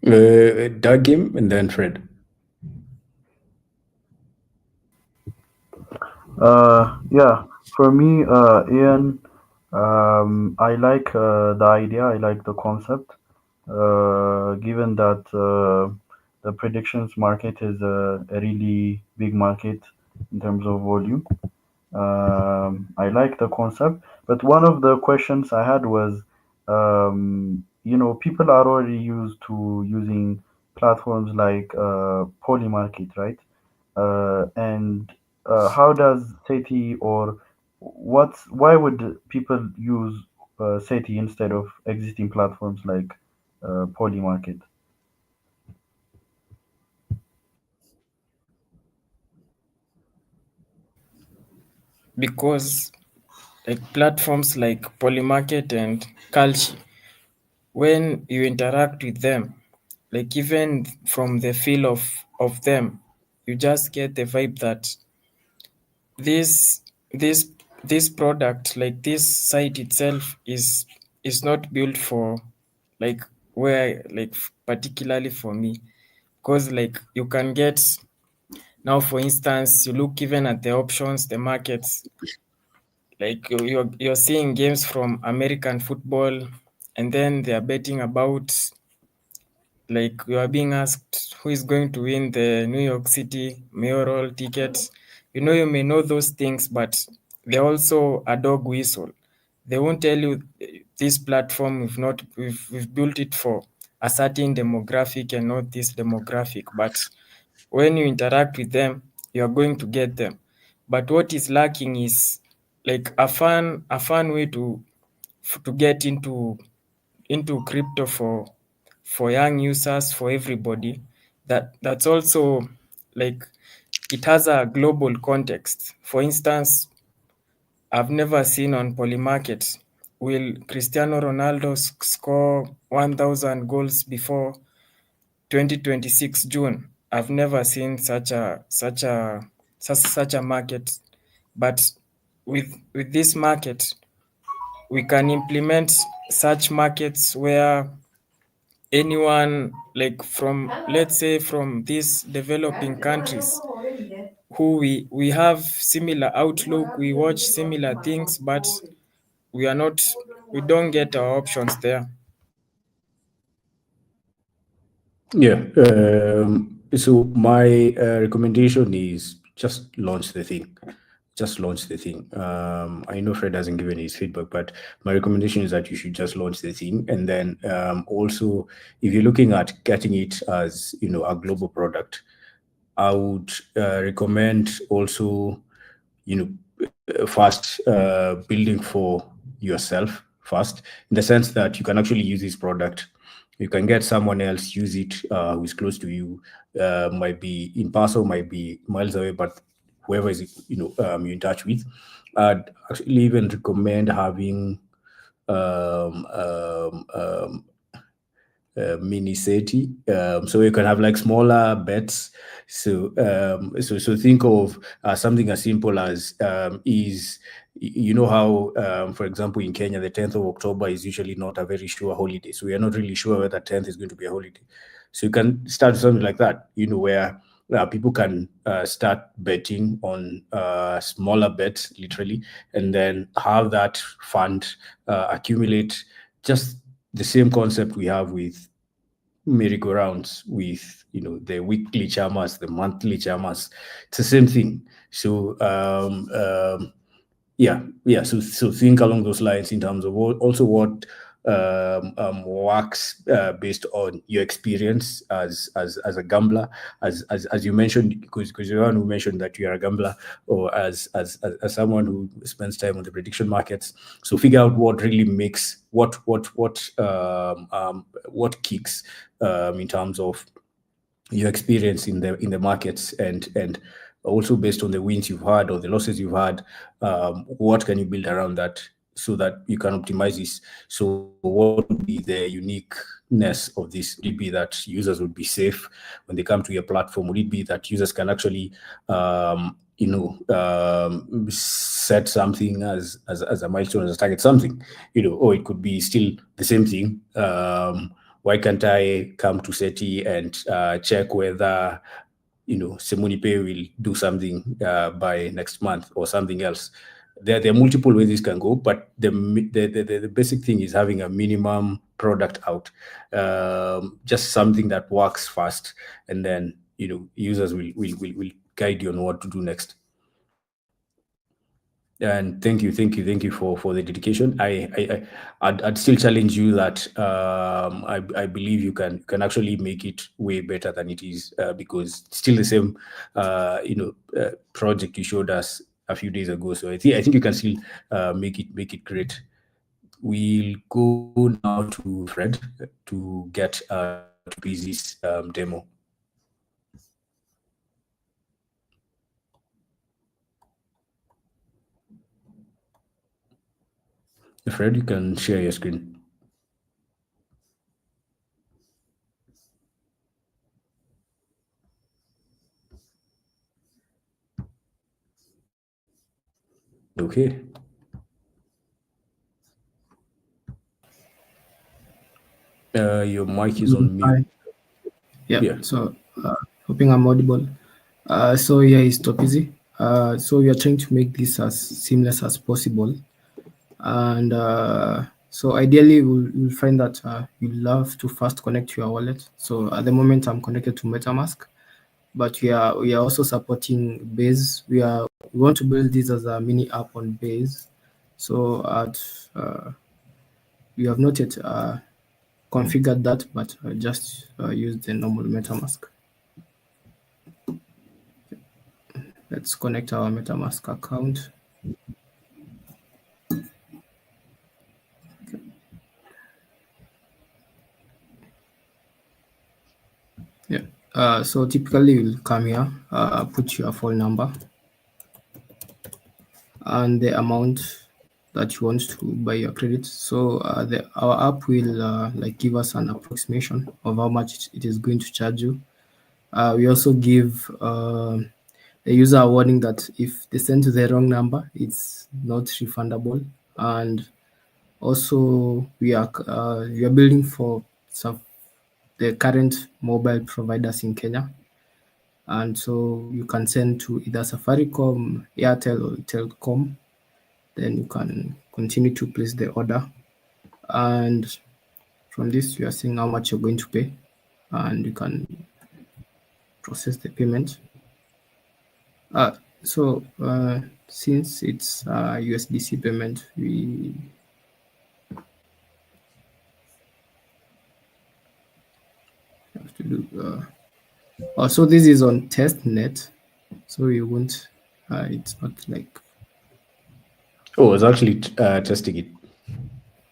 Dagim and then Fred. Yeah, for me, Ian, I like the idea. I like the concept. Given that the predictions market is a really big market in terms of volume. I like the concept, but one of the questions I had was, people are already used to using platforms like Polymarket, right? And how does SETI or why would people use SETI instead of existing platforms like Polymarket? because like platforms like Polymarket and Culture, when you interact with them, like even from the feel of them, you just get the vibe that this this this product, like this site itself, is not built for like where like particularly for me, because like you can get now, for instance, you look even at the options, the markets, like you're seeing games from American football, and then they are betting about, like you are being asked who is going to win the New York City mayoral ticket. You may know those things, but they're also a dog whistle. They won't tell you this platform we've built it for a certain demographic and not this demographic. But when you interact with them, you are going to get them. But what is lacking is like a fun way to get into crypto for young users, for everybody. That's also like it has a global context. For instance, I've never seen on Polymarket, will Cristiano Ronaldo score 1,000 goals before 2026 June? I've never seen such a market. But with this market, we can implement such markets where anyone, like from, let's say, from these developing countries, who we have similar outlook, we watch similar things, but we don't get our options there. Yeah. So my recommendation is just launch the thing. Just launch the thing. I know Fred hasn't given his feedback, but my recommendation is that you should just launch the thing. And then also, if you're looking at getting it as a global product, I would recommend also, first building for yourself first, in the sense that you can actually use this product. You can get someone else use it who's close to you, might be in Paso, might be miles away, but whoever is you're in touch with. I'd actually even recommend having um, um, um, mini SETI. So you can have like smaller bets. So think of something as simple as how for example in Kenya the 10th of October is usually not a very sure holiday. So we are not really sure whether 10th is going to be a holiday. So you can start something like that, where people can start betting on smaller bets, literally, and then have that fund accumulate, just the same concept we have with merry-go-rounds, with the weekly chamas, the monthly chamas. It's the same thing. So yeah. So think along those lines in terms of what works based on your experience as a gambler, as you mentioned, because you're the one who mentioned that you are a gambler, or as someone who spends time on the prediction markets. So figure out what really makes what kicks in terms of your experience in the markets, and also based on the wins you've had or the losses you've had, what can you build around that so that you can optimize this. So what would be the uniqueness of this? Would it be that users would be safe when they come to your platform? Would it be that users can actually set something as a milestone, as a target, something, or it could be still the same thing. Why can't I come to SETI and check whether Simone Pay will do something by next month or something else? there are multiple ways this can go, but the basic thing is having a minimum product out, just something that works fast, and then users will guide you on what to do next. And thank you for the dedication. I'd still challenge you that I believe you can actually make it way better than it is, because it's still the same project you showed us a few days ago. So I think you can still make it great. We'll go now to Fred to get to Busy's demo. Fred, you can share your screen. Okay. Your mic is on mute. Yeah. So hoping I'm audible. So yeah, it's Topizi. So we are trying to make this as seamless as possible, and so ideally we'll find that you'll have to first connect to your wallet. So at the moment I'm connected to MetaMask, but we are also supporting Base. We want to build this as a mini app on Base. So we have not yet configured that, but just use the normal MetaMask. Let's connect our MetaMask account. Yeah. So typically you'll come here, put your phone number and the amount that you want to buy your credit. So our app will give us an approximation of how much it is going to charge you. We also give the user a warning that if they send to the wrong number, it's not refundable. And also we are building for the current mobile providers in Kenya. And so you can send to either Safaricom, Airtel, or Telcom. Then you can continue to place the order. And from this, you are seeing how much you're going to pay. And you can process the payment. So since it's USDC payment, we have to do... also, this is on testnet, so you won't... it's not like... Oh, I was actually testing it.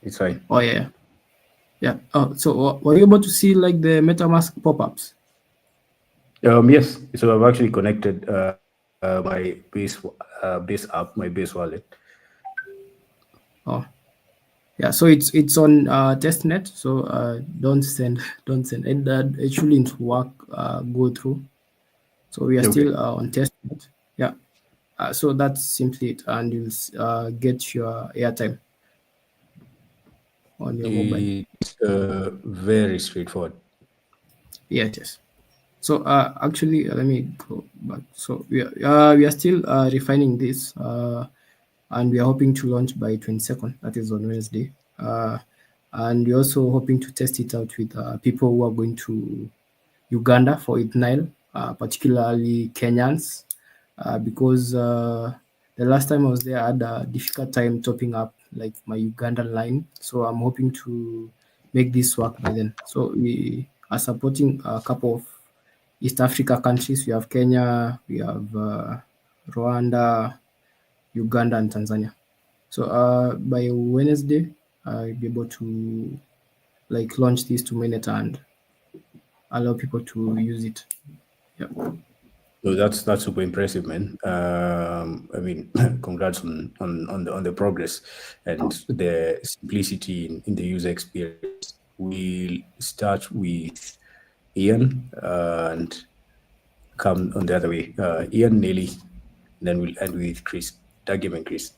It's fine. Oh, yeah. Yeah. Oh, so were you able to see like the MetaMask pop-ups? Yes. So I've actually connected my base app, my base wallet. Oh, yeah. So it's on testnet. So don't send, and that it shouldn't work. Go through. So we are still on testnet. Yeah. So that's simply it, and you'll get your airtime on your mobile. It's very straightforward. Yes. So actually, let me go back. So we are still refining this, and we are hoping to launch by 22nd. That is on Wednesday. And we're also hoping to test it out with people who are going to Uganda for Nile, particularly Kenyans, because the last time I was there, I had a difficult time topping up like my Ugandan line. So I'm hoping to make this work by then. So we are supporting a couple of East Africa countries. We have Kenya, we have Rwanda, Uganda, and Tanzania. So by Wednesday, I'll be able to launch this to mainnet and allow people to use it. Yeah. So that's super impressive, man. I mean, congrats on the progress and the simplicity in the user experience. We'll start with Ian and come on the other way. Ian, Nelly, then we'll end with Chris. Dagim and Chris.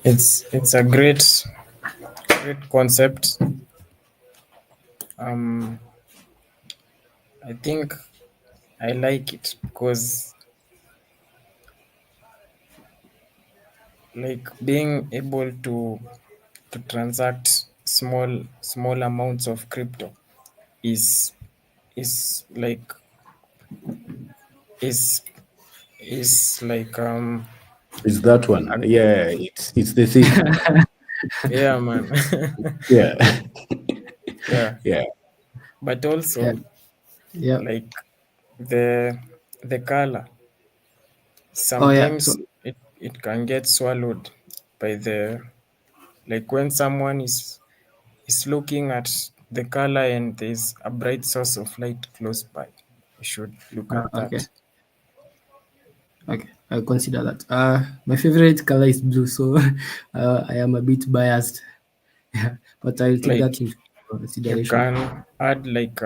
It's a great concept. I think I like it because like being able to transact small amounts of crypto is is like is is like It's that one. a- Yeah, it's the thing. yeah, man. Yeah. Yeah, Yeah. but Yeah, also yeah. like the the color Oh yeah. So sometimes it can get swallowed by the like when someone is looking at the color and there's a bright source of light close by, you should look at okay, that. okay. I consider that. My favorite color is blue, so I am a bit biased. Yeah, but I'll take Like that into you consideration. can add like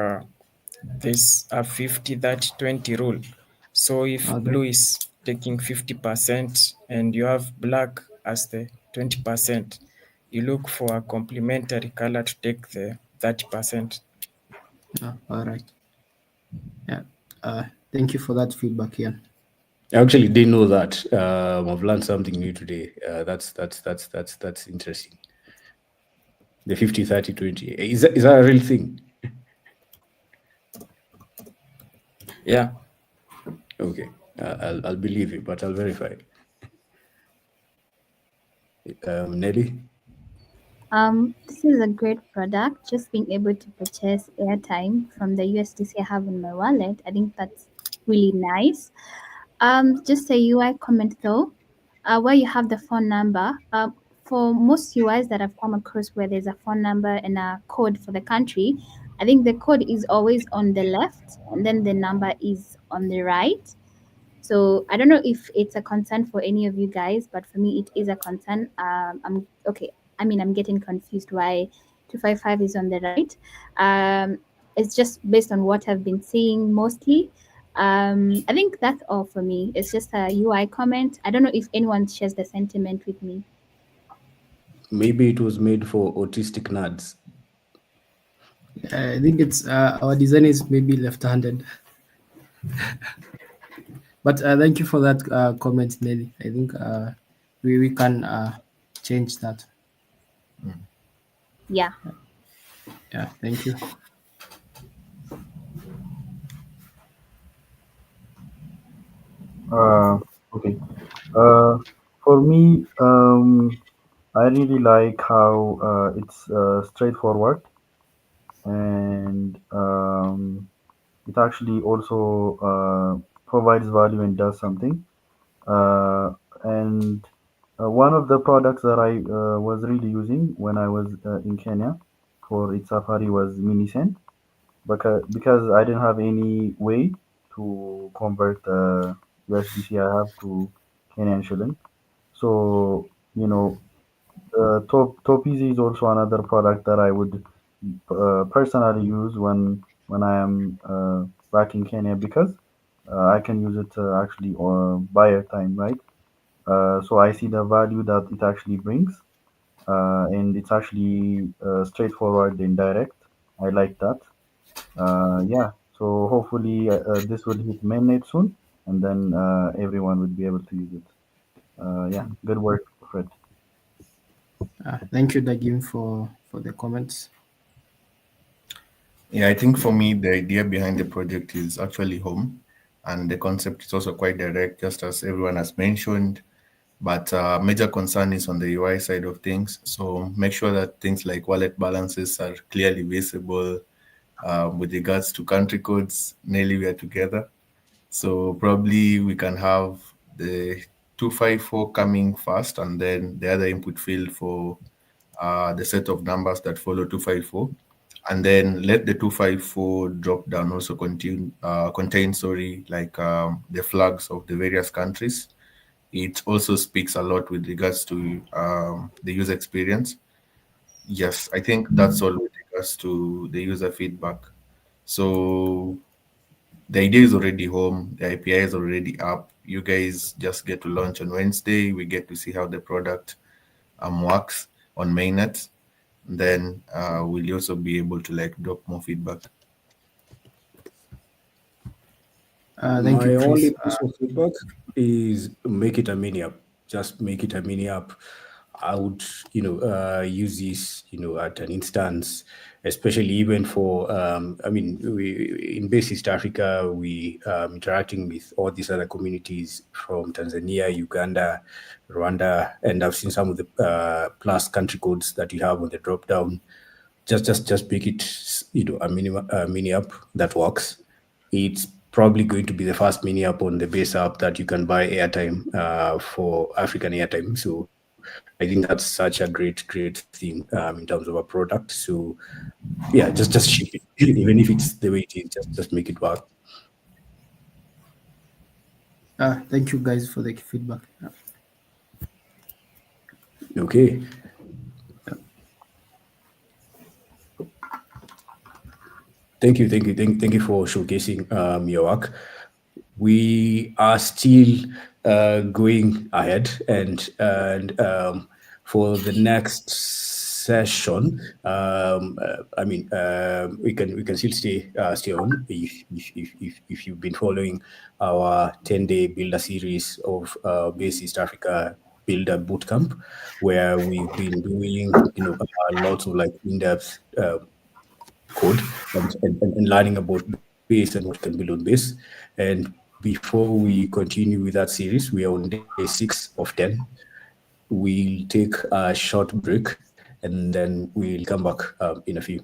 this a 50-30-20 rule. So if Okay. blue is taking 50% and you have black as the 20%, you look for a complementary color to take the 30%. All right. Yeah. Thank you for that feedback, Ian. I actually didn't know that. I've learned something new today. That's interesting. The 50-30-20. Is that a real thing? Yeah. Okay. I'll believe you, but I'll verify. Nelly? This is a great product. Just being able to purchase airtime from the USDC I have in my wallet, I think that's really nice. Just a UI comment though, where you have the phone number. For most UIs that I've come across where there's a phone number and a code for the country, I think the code is always on the left and then the number is on the right. So I don't know if it's a concern for any of you guys, but for me it is a concern. I'm okay. I mean, I'm getting confused why 255 is on the right. It's just based on what I've been seeing mostly. I think that's all for me. It's just a UI comment. I don't know if anyone shares the sentiment with me. Maybe it was made for autistic nerds. I think it's our design is maybe left-handed. But thank you for that comment, Nelly. I think we can change that. Yeah. Yeah, thank you. Okay. For me, I really like how it's straightforward, and it actually also provides value and does something. And one of the products that I was really using when I was in Kenya for its safari was Minisend, because I didn't have any way to convert the USDC I have to Kenyan shilling. So, you know, Top Easy is also another product that I would personally use when I am back in Kenya, because I can use it to actually buy airtime, right? So I see the value that it actually brings, and it's actually straightforward and direct. I like that. Yeah. So hopefully this will hit mainnet soon, and then everyone would be able to use it. Yeah. Good work, Fred. Thank you, Dagim, for the comments. Yeah, I think for me, the idea behind the project is actually home, and the concept is also quite direct, just as everyone has mentioned. But major concern is on the UI side of things. So make sure that things like wallet balances are clearly visible. With regards to country codes, nearly we are together. So probably we can have the 254 coming first, and then the other input field for the set of numbers that follow 254, and then let the 254 drop down also contain like the flags of the various countries. It also speaks a lot with regards to the user experience. Yes, I think that's all with regards to the user feedback. So the idea is already home, the API is already up. You guys just get to launch on Wednesday. We get to see how the product works on mainnet. Then we'll also be able to like drop more feedback. Thank you, My Chris. only piece of feedback is make it a mini app. Just make it a mini app. I would, use this, at an instance, especially even for, I mean, we in base East Africa, we interacting with all these other communities from Tanzania, Uganda, Rwanda, and I've seen some of the plus country codes that you have on the drop down. Just make it, a mini app that works. It's probably going to be the first mini app on the base app that you can buy airtime for African airtime. So I think that's such a great thing in terms of a product. So yeah, just ship it, even if it's the way it is. Just make it work. Thank you guys for the feedback. Okay. Thank you for showcasing your work. We are still going ahead, and for the next session, we can still stay on if you've been following our 10-day builder series of Base East Africa Builder Bootcamp, where we've been doing lots of like in-depth code and learning about base and what you can build on base. And before we continue with that series, we are on day 6 of 10. We'll take a short break and then we'll come back in a few.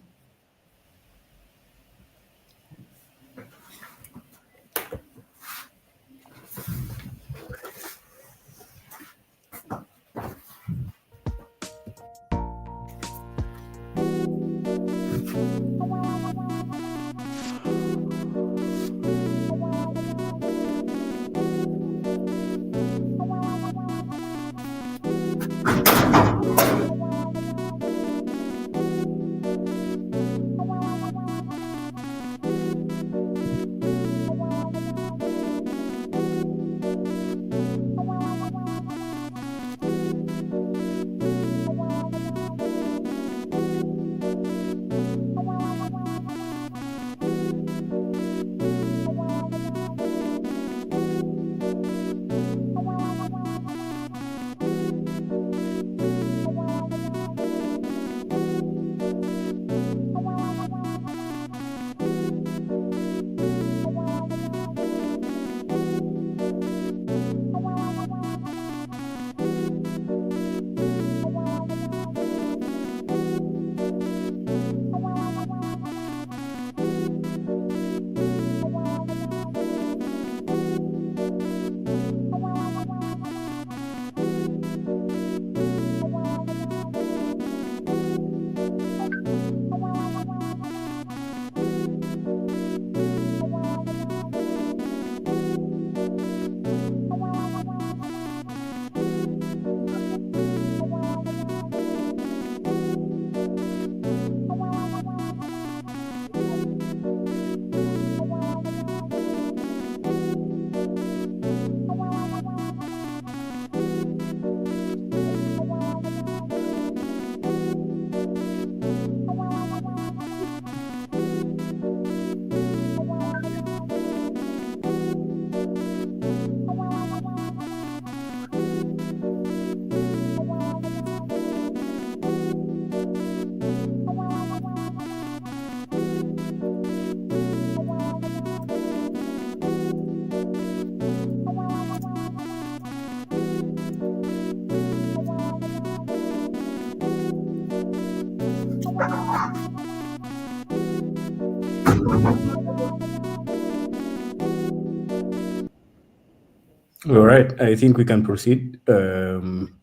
All right, I think we can proceed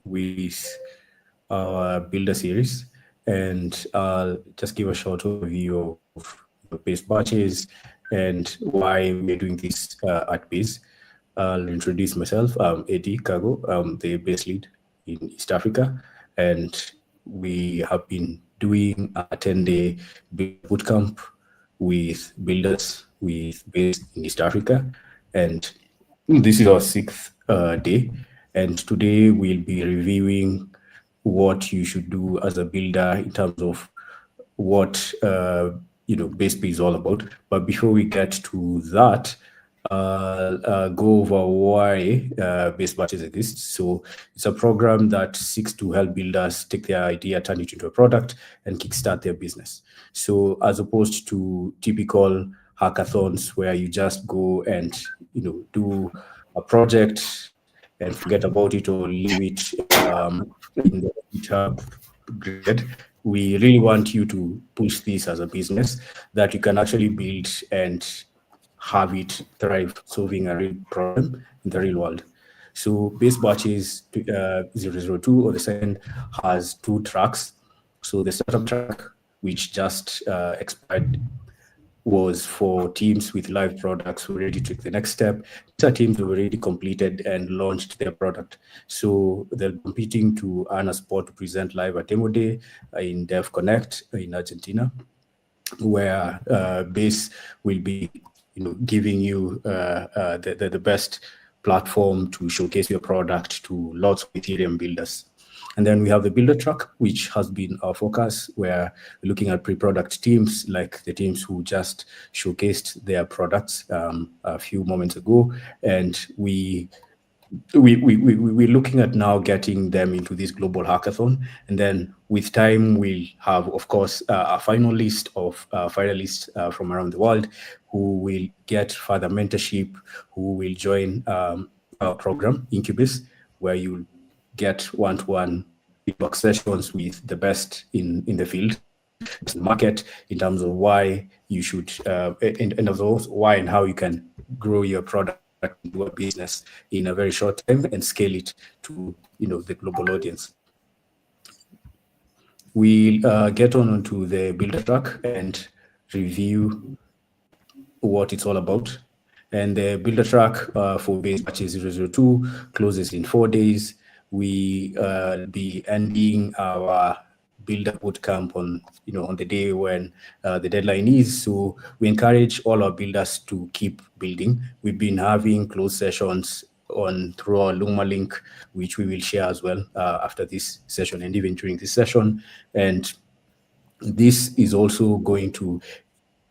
with our builder series, and I'll just give a short overview of base batches and why we are doing this at base. I'll introduce myself. I'm Eddie Kago. I'm the base lead in East Africa, and we have been doing a 10-day bootcamp with builders with base in East Africa, and this is our 6th day, and today we'll be reviewing what you should do as a builder in terms of what BaseP is all about. But before we get to that, go over why base batches exist. So it's a program that seeks to help builders take their idea, turn it into a product, and kickstart their business. So as opposed to typical hackathons where you just go and do a project and forget about it or leave it in the GitHub grid. We really want you to push this as a business that you can actually build and have it thrive, solving a real problem in the real world. So base batches 002 or the second has two tracks. So the startup track, which just expired, was for teams with live products who are ready to take the next step. These are teams who already completed and launched their product. So they're competing to earn a spot to present live at Demo Day in Dev Connect in Argentina, where Base will be giving you the best platform to showcase your product to lots of Ethereum builders. And then we have the builder track, which has been our focus, where we're looking at pre-product teams, like the teams who just showcased their products a few moments ago. And we're looking at now getting them into this global hackathon. And then with time, we'll have, of course, a final list of finalists from around the world who will get further mentorship, who will join our program, Incubus, where you'll get one-to-one feedback sessions with the best in the field, the market, in terms of why you should, and of those why and how you can grow your product into a business in a very short time and scale it to the global audience. We'll get onto the builder track and review what it's all about. And the builder track for base batches 002 closes in 4 days. We be ending our builder bootcamp on the day when the deadline is. So we encourage all our builders to keep building. We've been having closed sessions through our Luma link, which we will share as well after this session and even during this session. And this is also going to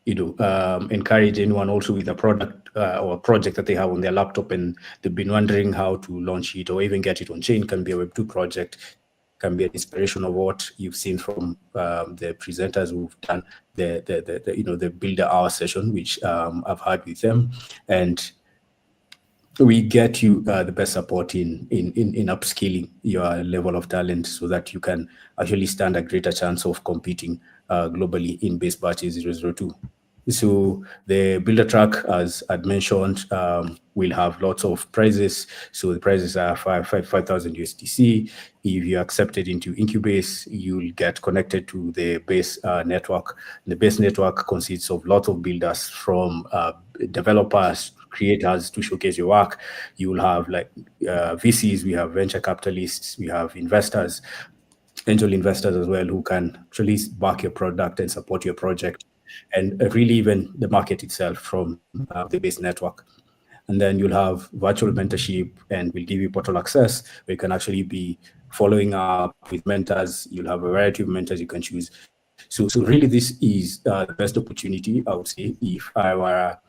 encourage anyone also with a product or a project that they have on their laptop and they've been wondering how to launch it or even get it on chain. Can be a Web2 project, can be an inspiration of what you've seen from the presenters who've done the Builder Hour session, which I've had with them. And we get you the best support in upskilling your level of talent so that you can actually stand a greater chance of competing globally in base batches 002. So the builder track, as I'd mentioned, will have lots of prizes. So the prizes are 5,000 USDC. If you're accepted into Incubase, you'll get connected to the base network. The base network consists of lots of builders, from developers, creators, to showcase your work. You will have VCs, we have venture capitalists, we have investors, angel investors as well, who can actually back your product and support your project, and really even the market itself from the base network. And then you'll have virtual mentorship, and we'll give you portal access where you can actually be following up with mentors. You'll have a variety of mentors you can choose. So really this is the best opportunity, I would say, if I were a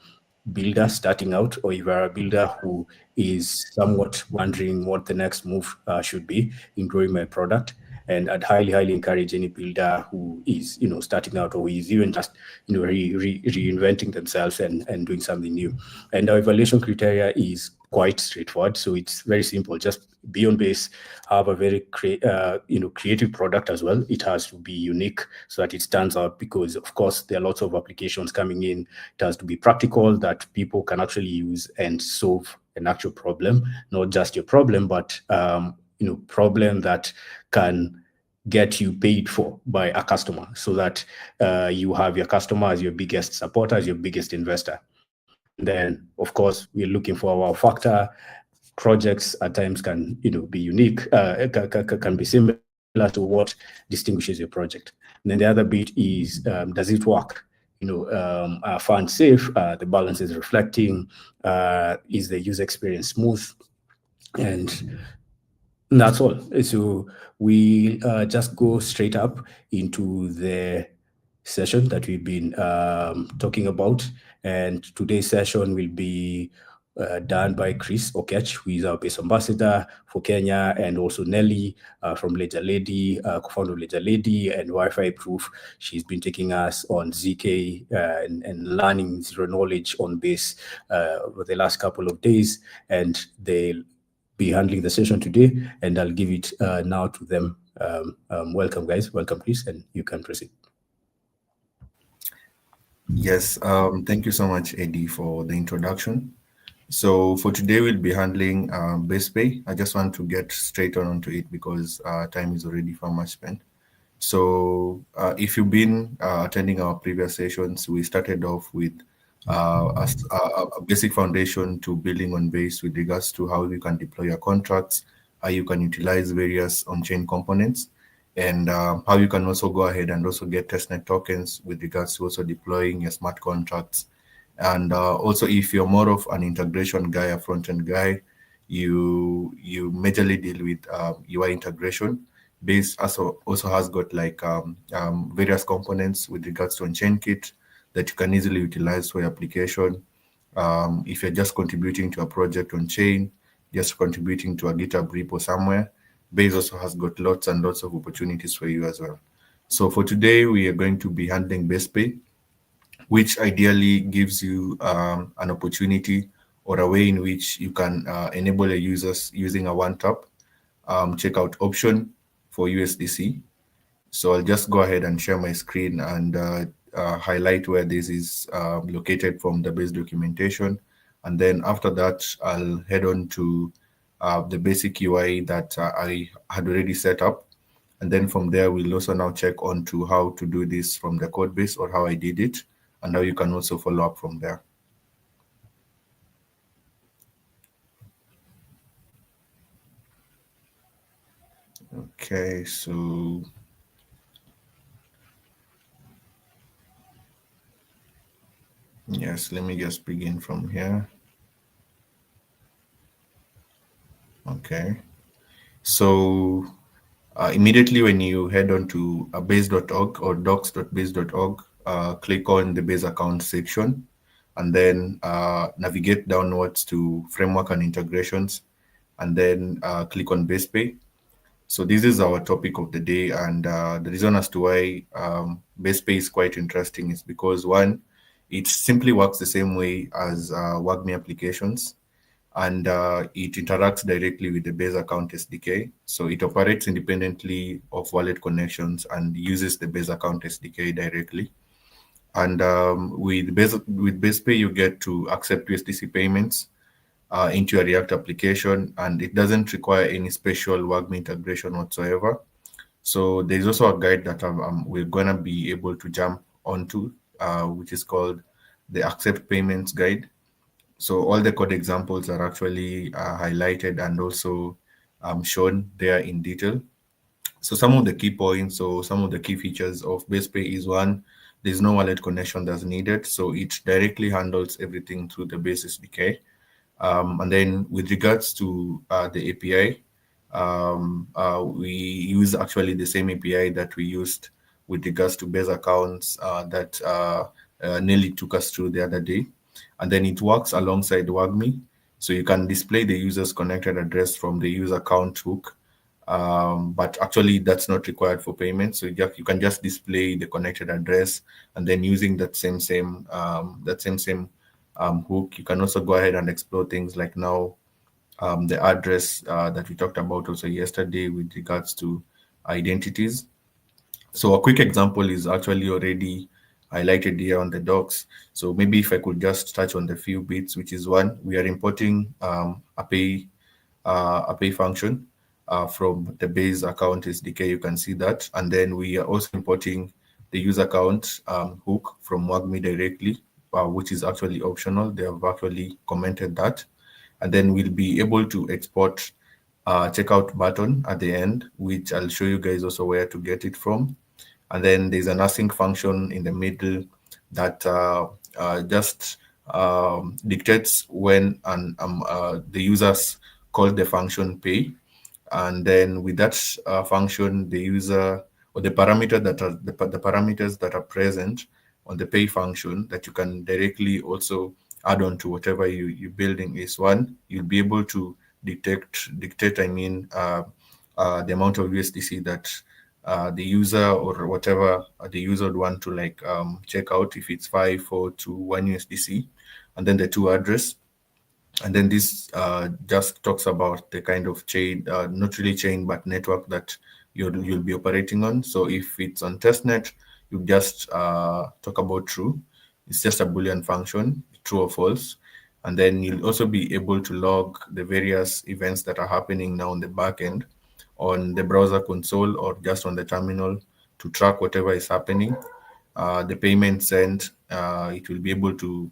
builder starting out, or if you're a builder who is somewhat wondering what the next move should be in growing my product. And I'd highly encourage any builder who is starting out, or who is even just reinventing themselves and doing something new. And our evaluation criteria is quite straightforward. So it's very simple. Just be on base, have a very creative product as well. It has to be unique so that it stands out, because of course there are lots of applications coming in. It has to be practical, that people can actually use and solve an actual problem, not just your problem, but problem that can get you paid for by a customer, so that you have your customer as your biggest supporter, as your biggest investor. And then, of course, we're looking for our factor. Projects at times can be unique, can be similar to what distinguishes your project. And then the other bit is, does it work? Are funds safe? The balance is reflecting? Is the user experience smooth? And that's all. So we just go straight up into the session that we've been talking about. And today's session will be done by Chris Okech, who is our base ambassador for Kenya, and also Nelly from Ledger Lady, co-founder of Ledger Lady and Wi-Fi Proof. She's been taking us on ZK and learning zero knowledge on base over the last couple of days, and they'll be handling the session today, and I'll give it now to them. Welcome, guys. Welcome, Chris, and you can proceed. Yes, thank you so much, Eddie, for the introduction. So for today, we'll be handling base pay. I just want to get straight onto it because time is already far much spent. So if you've been attending our previous sessions, we started off with a basic foundation to building on base with regards to how you can deploy your contracts, how you can utilize various on-chain components, and how you can also go ahead and also get testnet tokens with regards to also deploying your smart contracts. And also, if you're more of an integration guy, a front-end guy, you majorly deal with UI integration. Base also has got like various components with regards to on-chain kit that you can easily utilize for your application. If you're just contributing to a project on chain, just contributing to a GitHub repo somewhere, Base also has got lots and lots of opportunities for you as well. So for today, we are going to be handling Base Pay, which ideally gives you an opportunity or a way in which you can enable your users using a one-tap checkout option for USDC. So I'll just go ahead and share my screen and highlight where this is located from the base documentation. And then after that, I'll head on to the basic UI that I had already set up. And then from there, we'll also now check on to how to do this from the code base or how I did it, and how you can also follow up from there. Okay, so yes, let me just begin from here. Okay, so immediately when you head on to base.org or docs.base.org, click on the base account section, and then navigate downwards to framework and integrations, and then click on base pay. So this is our topic of the day, and the reason as to why base pay is quite interesting is because, one, it simply works the same way as WAGMI applications, and it interacts directly with the base account SDK. So it operates independently of wallet connections and uses the base account SDK directly. And with BasePay, you get to accept USDC payments into your React application, and it doesn't require any special WAGMI integration whatsoever. So there's also a guide that we're going to be able to jump onto, which is called the Accept Payments Guide. So all the code examples are actually highlighted and also shown there in detail. So some of the key points or some of the key features of BasePay is, one, there's no wallet connection that's needed. So it directly handles everything through the Base SDK. And then with regards to the API, we use actually the same API that we used with regards to base accounts that Nelly took us through the other day. And then it works alongside WAGMI. So you can display the user's connected address from the user account hook. But actually that's not required for payment. So you can just display the connected address, and then using that same hook, you can also go ahead and explore things like now the address that we talked about also yesterday with regards to identities. So a quick example is actually already highlighted here on the docs. So maybe if I could just touch on the few bits, which is, one, we are importing a pay function from the base account SDK. You can see that. And then we are also importing the user account hook from WAGMI directly, which is actually optional. They have actually commented that. And then we'll be able to export a checkout button at the end, which I'll show you guys also where to get it from. And then there's an async function in the middle that just dictates when the users call the function pay. And then with that function, the user or the parameter that are the parameters that are present on the pay function that you can directly also add on to whatever you're building is. One, you'll be able to dictate, I mean, the amount of USDC that the user or whatever the user would want to like check out, if it's 5, 4, 2, 1 USDC, and then the to address. And then this just talks about the kind of chain, not really chain, but network that you'll be operating on. So if it's on testnet, you just talk about true. It's just a Boolean function, true or false. And then you'll also be able to log the various events that are happening now on the back end on the browser console or just on the terminal to track whatever is happening. The payment sent, it will be able to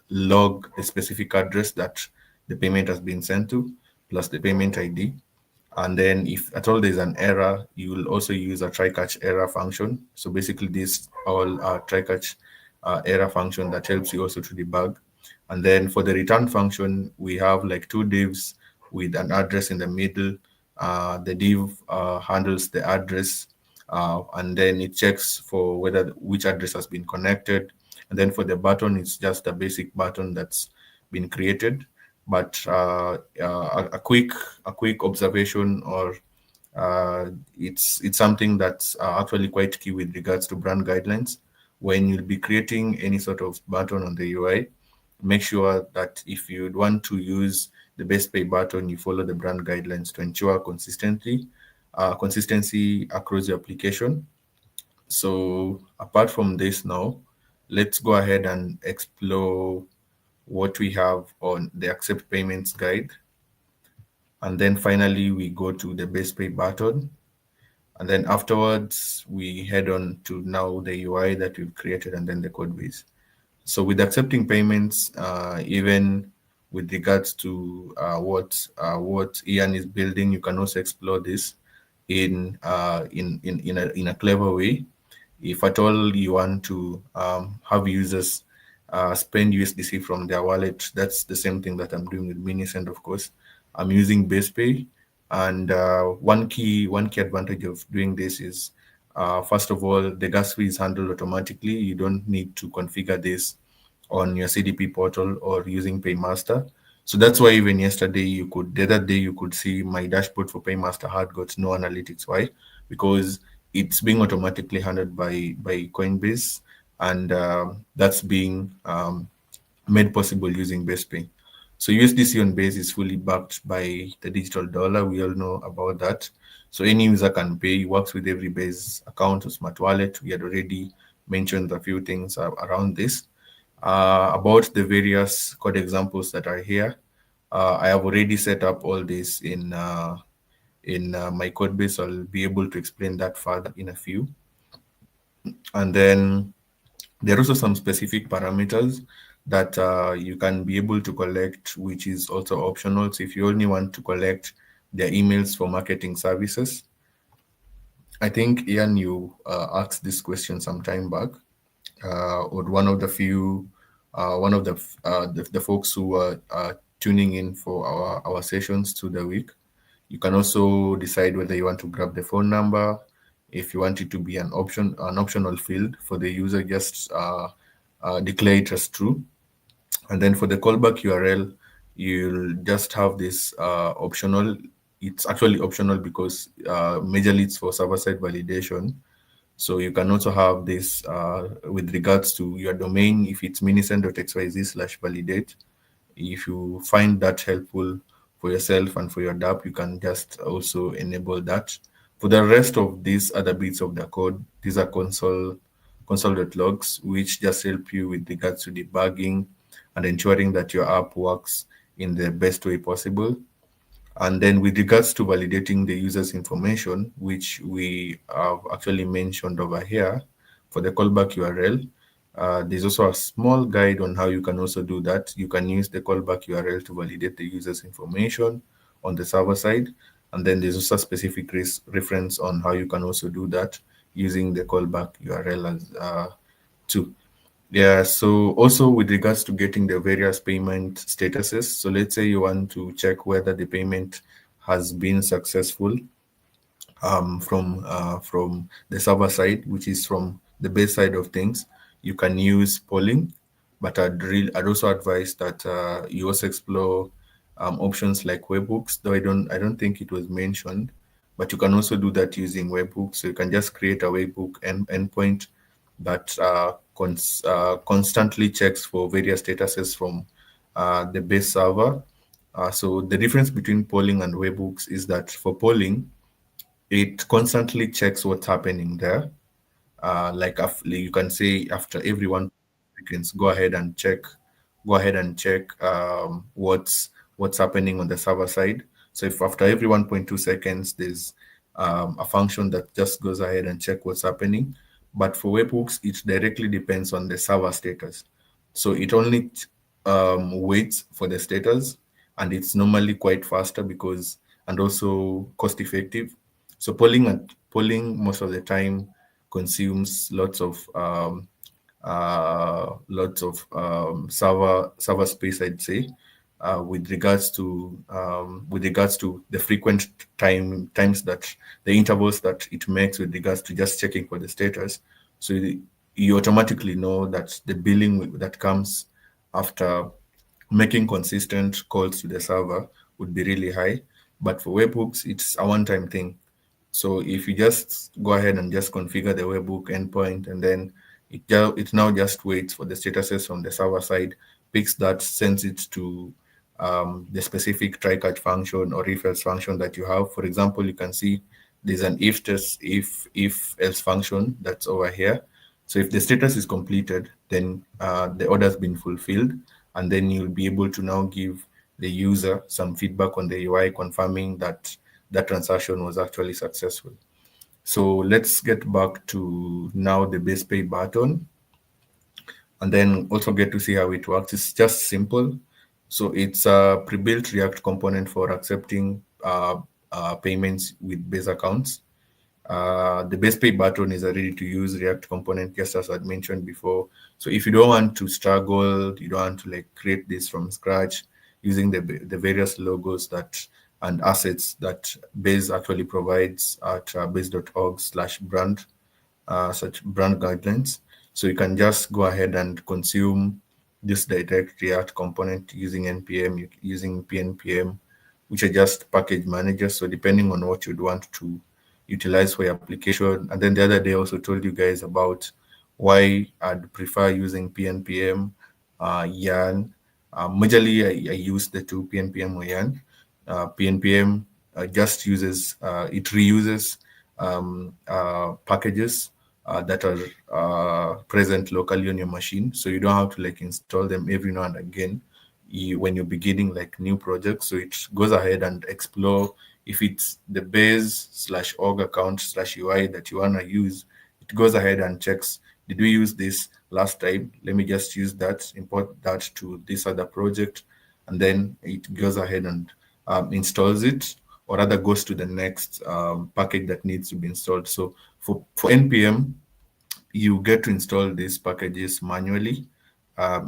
log the specific address that the payment has been sent to, plus the payment ID. And then if at all there's an error, you will also use a try-catch error function. So basically this all try-catch error function that helps you also to debug. And then for the return function, we have like two divs with an address in the middle. The div handles the address, and then it checks for whether which address has been connected. And then for the button, it's just a basic button that's been created. But a quick observation, or it's something that's actually quite key with regards to brand guidelines. When you'll be creating any sort of button on the UI, make sure that if you'd want to use the best pay button, you follow the brand guidelines to ensure consistency across your application. So apart from this now, let's go ahead and explore what we have on the accept payments guide. And then finally, we go to the best pay button. And then afterwards, we head on to now the UI that we've created and then the code base. So with accepting payments, even with regards to what Ian is building, you can also explore this in a clever way. If at all you want to have users spend USDC from their wallet, that's the same thing that I'm doing with Minisend, of course. I'm using BasePay, and one key advantage of doing this is, first of all, the gas fee is handled automatically. You don't need to configure this on your CDP portal or using Paymaster. So that's why even yesterday the other day you could see my dashboard for Paymaster had got no analytics. Why? Because it's being automatically handled by Coinbase, and that's being made possible using BasePay. So USDC on Base is fully backed by the digital dollar. We all know about that. So any user can pay, works with every Base account or smart wallet. We had already mentioned a few things around this. About the various code examples that are here, I have already set up all this in my code base. I'll be able to explain that further in a few. And then there are also some specific parameters that you can be able to collect, which is also optional. So if you only want to collect their emails for marketing services, I think Ian, you asked this question some time back, or one of the few, one of the folks who are tuning in for our sessions through the week. You can also decide whether you want to grab the phone number. If you want it to be an optional field for the user, just declare it as true. And then for the callback URL, you'll just have this optional. It's actually optional because majorly it's for server-side validation. So you can also have this with regards to your domain. If it's minisend.xyz/validate, if you find that helpful for yourself and for your DApp, you can just also enable that. For the rest of these other bits of the code, these are console.logs, which just help you with regards to debugging and ensuring that your app works in the best way possible. And then with regards to validating the user's information, which we have actually mentioned over here for the callback URL, there's also a small guide on how you can also do that. You can use the callback URL to validate the user's information on the server side. And then there's also a specific reference on how you can also do that using the callback URL as too. Yeah, so also with regards to getting the various payment statuses, so let's say you want to check whether the payment has been successful. from the server side, which is from the base side of things. You can use polling, but I'd also advise that you also explore options like webhooks. Though I don't think it was mentioned, but you can also do that using webhooks. So you can just create a webhook endpoint that constantly checks for various statuses from the base server. So the difference between polling and webhooks is that for polling, it constantly checks what's happening there. You can say after every 1 seconds, go ahead and check what's happening on the server side. So if after every 1.2 seconds there's a function that just goes ahead and check what's happening. But for webhooks, it directly depends on the server status. So it only waits for the status, and it's normally quite faster because and also cost effective. So polling most of the time consumes lots of server space, I'd say, with regards to the frequent times that the intervals that it makes with regards to just checking for the status. So you automatically know that the billing that comes after making consistent calls to the server would be really high. But for webhooks, it's a one-time thing. So if you just go ahead and just configure the webhook endpoint, and then it now just waits for the statuses from the server side, picks that, sends it to the specific try catch function or if else function that you have. For example, you can see there's an if else function that's over here. So if the status is completed, then the order has been fulfilled, and then you'll be able to now give the user some feedback on the UI confirming that that transaction was actually successful. So let's get back to now the base pay button, and then also get to see how it works. It's just simple. So it's a pre-built React component for accepting payments with base accounts. The base pay button is a ready-to-use React component, just as I'd mentioned before. So if you don't want to struggle, you don't want to like create this from scratch using the various logos that and assets that Base actually provides at base.org/brand, such brand guidelines. So you can just go ahead and consume this direct React component using npm, using pnpm, which are just package managers. So depending on what you'd want to utilize for your application. And then the other day I also told you guys about why I'd prefer using pnpm, yarn. Majorly I use the two, pnpm or yarn. pnpm just uses it reuses packages that are present locally on your machine, so you don't have to like install them every now and again when you're beginning like new projects. So it goes ahead and explore if it's the base/org account/UI that you want to use. It goes ahead and checks, did we use this last time? Let me just use that, import that to this other project, and then it goes ahead and installs it, or rather goes to the next package that needs to be installed. So for npm, you get to install these packages manually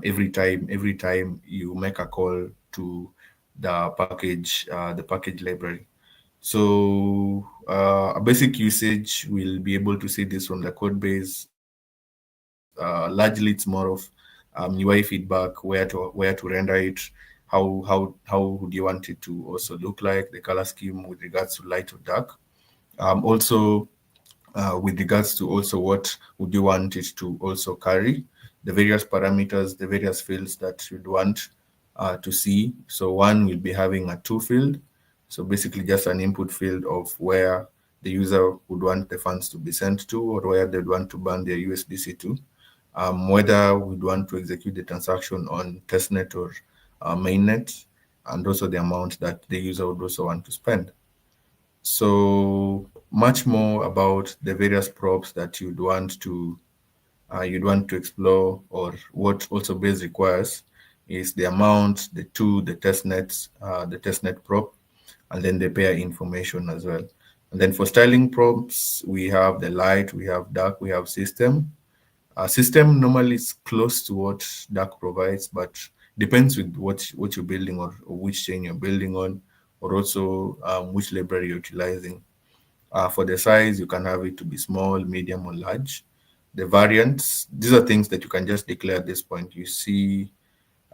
every time you make a call to the package library. So a basic usage, we'll be able to see this from the code base. Largely, it's more of UI feedback, where to render it, how would you want it to also look like, the color scheme with regards to light or dark. Also, with regards to also what would you want it to also carry, the various parameters, the various fields that you'd want to see. So one will be having a to field. So basically just an input field of where the user would want the funds to be sent to, or where they'd want to burn their USDC to. Whether we'd want to execute the transaction on testnet or mainnet, and also the amount that the user would also want to spend. So much more about the various props that you'd want to explore, or what also Base requires is the amount, the testnet prop, and then the pair information as well. And then for styling props, we have the light, we have dark, we have system. System normally is close to what dark provides, but depends with what you're building, or which chain you're building on, or also which library you're utilizing. For the size, you can have it to be small, medium, or large. The variants, these are things that you can just declare at this point. You see,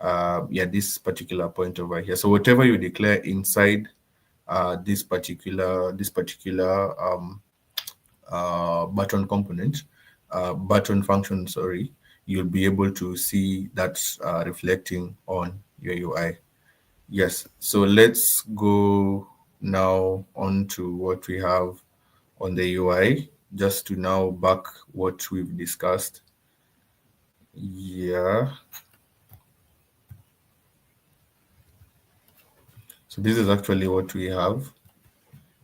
this particular point over here. So whatever you declare inside this particular button component, button function, sorry, you'll be able to see that reflecting on your UI. Yes, so let's go now on to what we have on the UI, just to now back what we've discussed. Yeah. So this is actually what we have.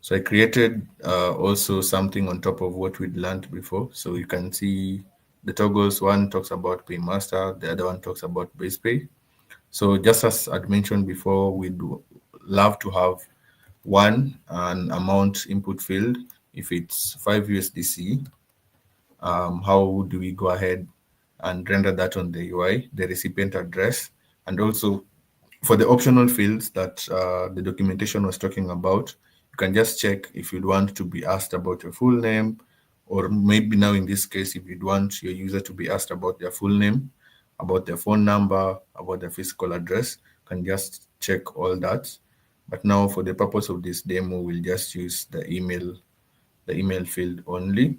So I created also something on top of what we'd learned before. So you can see the toggles, one talks about paymaster, the other one talks about base pay. So just as I'd mentioned before, we'd love to have an amount input field. If it's 5 USDC, how do we go ahead and render that on the UI, the recipient address, and also for the optional fields that the documentation was talking about, you can just check if you'd want to be asked about your full name, or maybe now in this case, if you'd want your user to be asked about their full name, about their phone number, about their physical address, you can just check all that. But now for the purpose of this demo, we'll just use the email field only.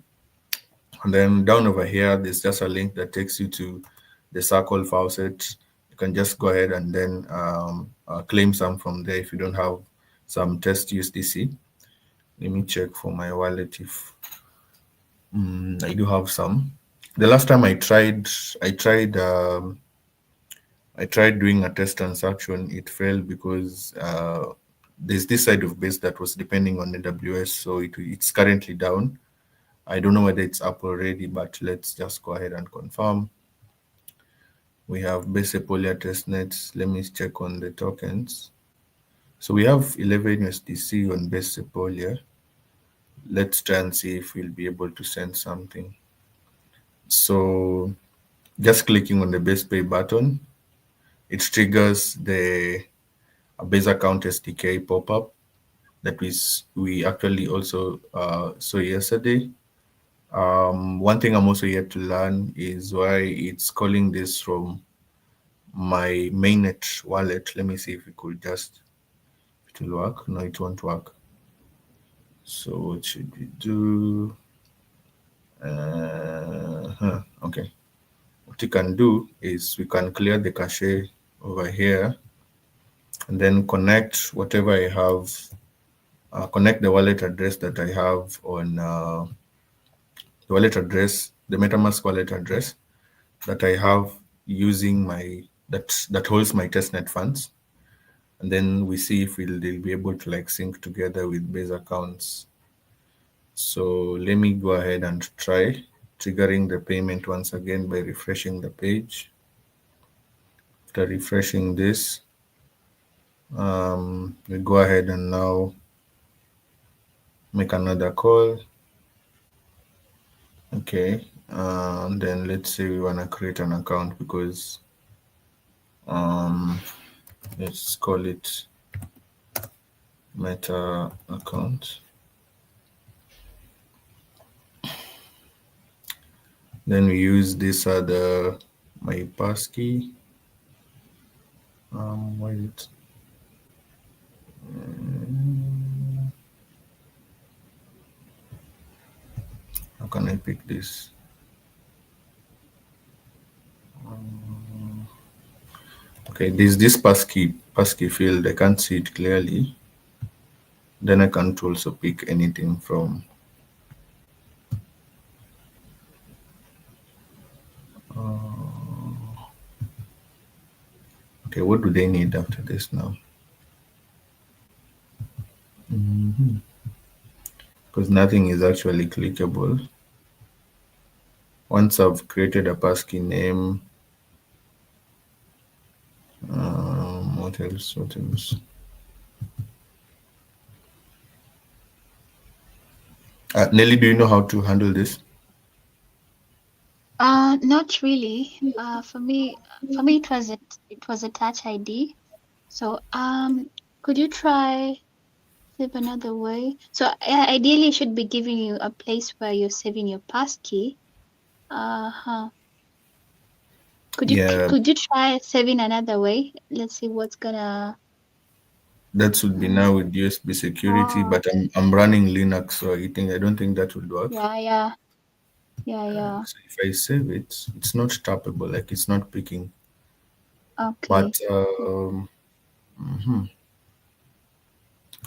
And then down over here, there's just a link that takes you to the Circle faucet. You can just go ahead and then claim some from there if you don't have some test USDC. Let me check for my wallet if I do have some. The last time I tried doing a test transaction. It failed because there's this side of base that was depending on AWS, so it's currently down. I don't know whether it's up already, but let's just go ahead and confirm. We have base Epolia testnets. Let me check on the tokens. So we have 11 USDC on base Epolia. Let's try and see if we'll be able to send something. So just clicking on the base pay button, it triggers the base account SDK pop-up that we actually also saw yesterday. One thing I'm also yet to learn is why it's calling this from my mainnet wallet. Let me see if it will work. No, it won't work. So what should we do? Okay. What you can do is we can clear the cache over here and then connect whatever I have, connect the wallet address that I have on the wallet address, the MetaMask wallet address that I have using that holds my testnet funds, and then we see if they'll be able to like sync together with base accounts. So let me go ahead and try triggering the payment once again by refreshing the page. After refreshing this, we go ahead and now make another call. Okay, and then let's say we want to create an account because let's call it meta account. Then we use this other my passkey. Why is it? How can I pick this? Okay, there's this passkey field. I can't see it clearly. Then I can't also pick anything from. Okay, what do they need after this now? Because nothing is actually clickable. Once I've created a passkey name, what else? Nelly, do you know how to handle this? Not really. For me, it was a touch ID. So, could you try Save another way. So ideally, it should be giving you a place where you're saving your passkey. Uh-huh. Yeah, Could you try saving another way? Let's see what's gonna. that would be Mm. now with USB security, Oh, but I'm running Linux, so I don't think that would work. yeah, yeah, yeah, yeah. So if I save it, it's not tappable, like it's not picking. But Okay. mhm.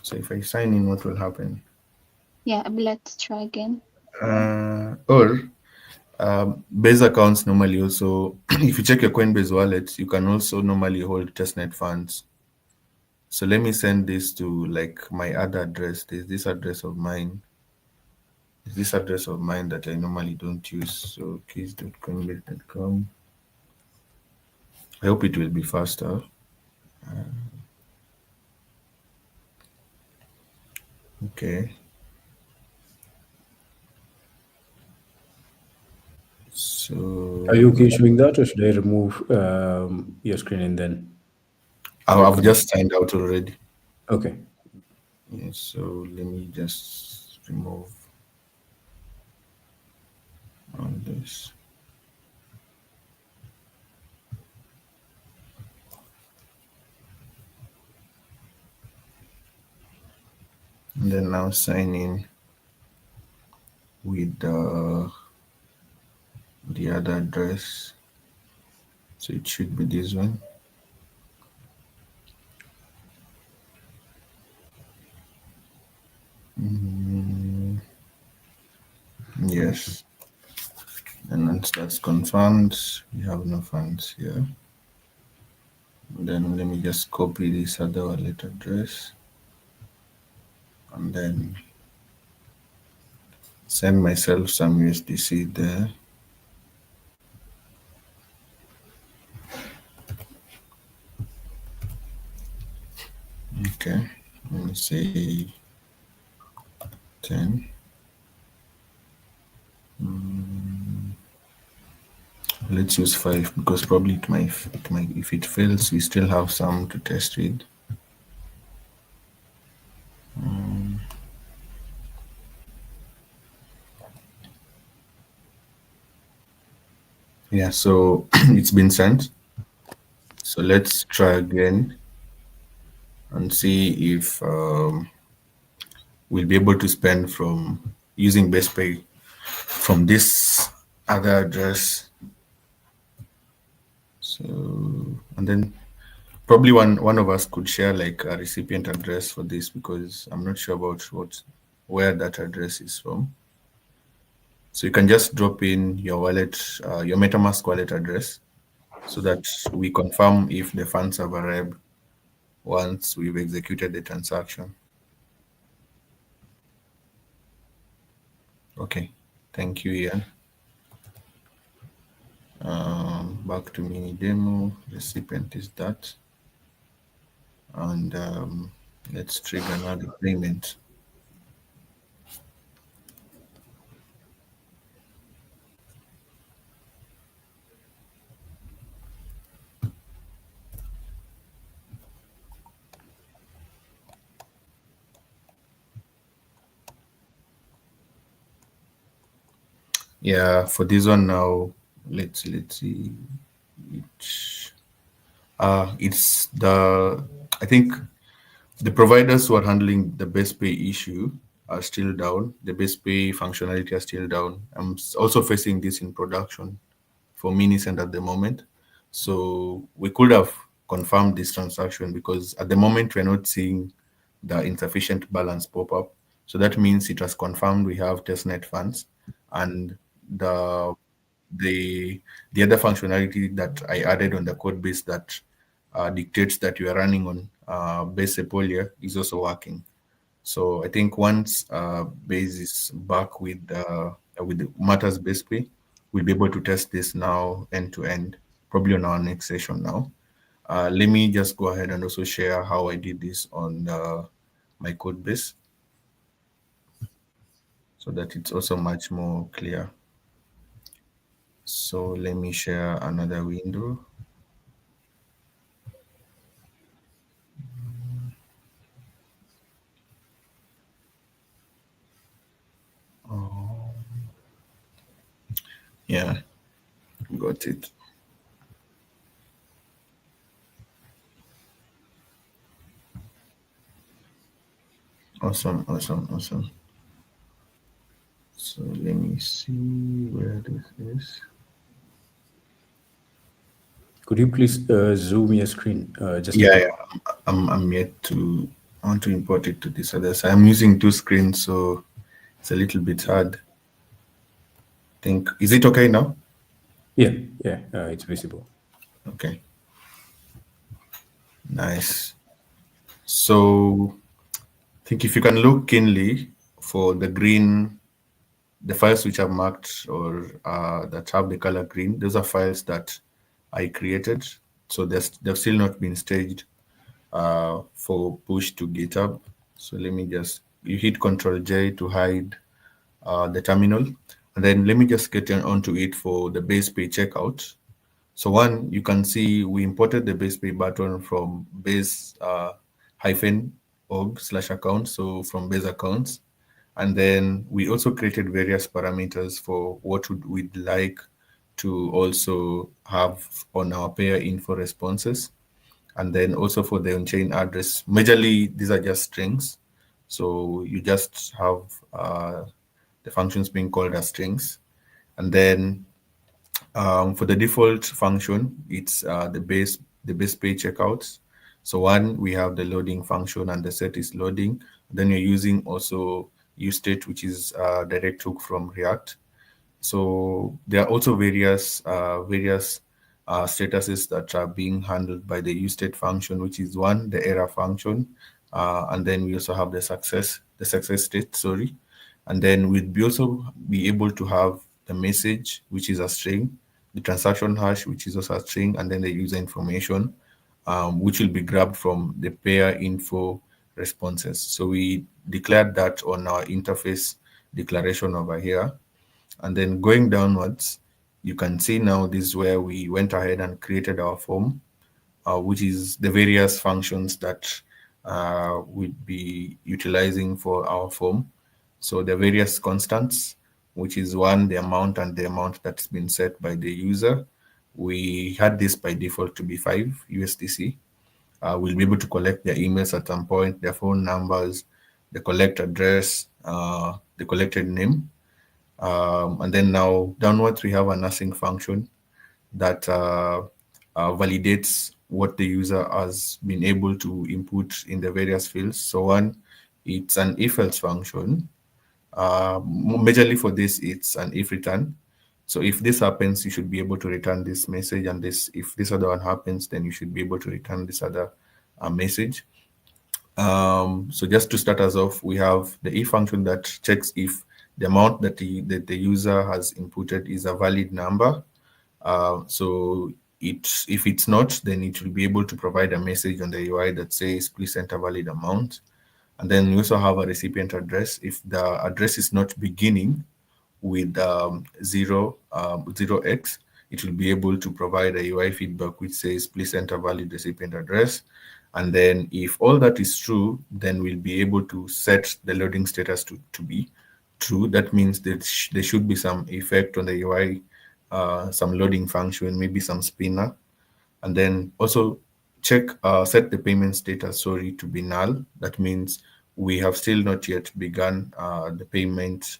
So if I sign in, what will happen? Yeah, let's try again. Or base accounts normally also, if you check your Coinbase wallet, you can also normally hold testnet funds. So let me send this to like my other address. There's this address of mine. There's this address of mine that I normally don't use. So keys.coinbase.com. I hope it will be faster. Okay. Are you So okay showing that, or should I remove your screen and then I've reconnect? just signed out already. Okay. Yeah, so let me just remove all this. And then now sign in with the other address. So it should be this one. Mm, yes. And once that's confirmed, we have no funds here. Then let me just copy this other wallet address and then send myself some USDC there. Okay. Let me say 10. Let's use 5 because probably it might, if it fails, we still have some to test with. Yeah, so it's been sent. So let's try again and see if we'll be able to spend from using Best Pay from this other address. So, and then probably one of us could share like a recipient address for this because I'm not sure about where that address is from. So you can just drop in your wallet, your MetaMask wallet address, so that we confirm if the funds have arrived once we've executed the transaction. Okay, thank you, Ian. Back to mini demo. Recipient is that, and let's trigger another payment. Yeah, for this one now, let's see. It's the I think the providers who are handling the best pay issue are still down. The best pay functionality are still down. I'm also facing this in production for Minisend at the moment. So we could have confirmed this transaction because at the moment we're not seeing the insufficient balance pop up. So that means it was confirmed we have testnet funds, and the the the other functionality that I added on the code base that dictates that you are running on base Epolia is also working. So I think once base is back with the matters base pay, we'll be able to test this now end to end, probably on our next session now. Let me just go ahead and also share how I did this on my code base so that it's also much more clear. So let me share another window. Yeah, got it. Awesome, awesome, awesome. So let me see where this is. Could you please zoom your screen just a Yeah, bit? yeah. I'm yet to. I want to import it to this other side. I'm using two screens, so it's a little bit hard. Think, is it okay now? Yeah, yeah, it's visible. Okay, nice. So I think if you can look keenly for the green, the files which are marked or that have the color green, those are files that I created. So they've still not been staged for push to GitHub. So let me just, you hit Control J to hide the terminal. And then let me just get onto it for the base pay checkout. So one, you can see we imported the base pay button from base hyphen org slash account. So from base accounts. And then we also created various parameters for what we'd like to also have on our payer info responses. And then also for the on-chain address, majorly these are just strings. So you just have the functions being called as strings. And then for the default function, it's the base pay checkouts. So one, we have the loading function and the set is loading. Then you're using also useState, which is a direct hook from React. So there are also various statuses that are being handled by the useState function, which is one, the error function, and then we also have the success state, sorry. And then we'd also be able to have the message, which is a string, the transaction hash, which is also a string, and then the user information, which will be grabbed from the pair info responses. So we declared that on our interface declaration over here. And then going downwards, you can see now this is where we went ahead and created our form, which is the various functions that we'd be utilizing for our form. So the various constants, which is one, the amount and the amount that's been set by the user. We had this by default to be 5 USDC. We'll be able to collect their emails at some point, their phone numbers, the collect address, the collected name. And then now downwards, we have an async function that validates what the user has been able to input in the various fields. So one, it's an if-else function. Majorly for this, it's an if return. So if this happens, you should be able to return this message, and this, if this other one happens, then you should be able to return this other message. So just to start us off, we have the if function that checks if the amount that the user has inputted is a valid number. So if it's not, then it will be able to provide a message on the UI that says, please enter valid amount. And then we also have a recipient address. If the address is not beginning with 0x, it will be able to provide a UI feedback which says, please enter valid recipient address. And then if all that is true, then we'll be able to set the loading status to be true. That means that there should be some effect on the UI, some loading function, maybe some spinner. And then also set the payment status, sorry, to be null. That means we have still not yet begun the payment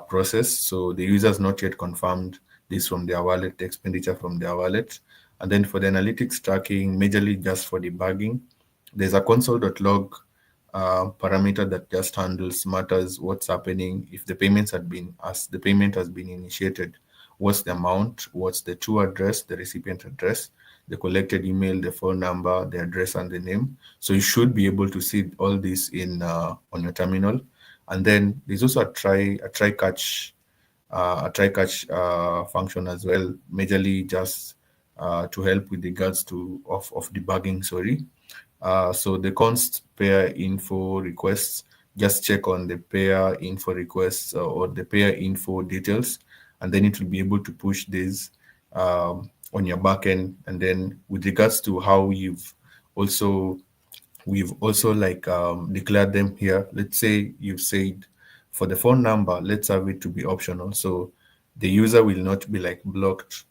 process. So the user has not yet confirmed this from their wallet, the expenditure from their wallet. And then for the analytics tracking, majorly just for debugging, there's a console.log parameter that just handles matters, what's happening, if the payments had been, as the payment has been initiated, what's the amount, what's the true address, the recipient address, the collected email, the phone number, the address, and the name. So you should be able to see all this in on your terminal. And then there's also a try catch function as well, majorly just to help with regards to of debugging. Sorry. So the const pair info requests, just check on the pair info requests or the pair info details, and then it will be able to push this on your backend. And then with regards to how we've also like declared them here. Let's say you've said for the phone number, let's have it to be optional. So the user will not be like blocked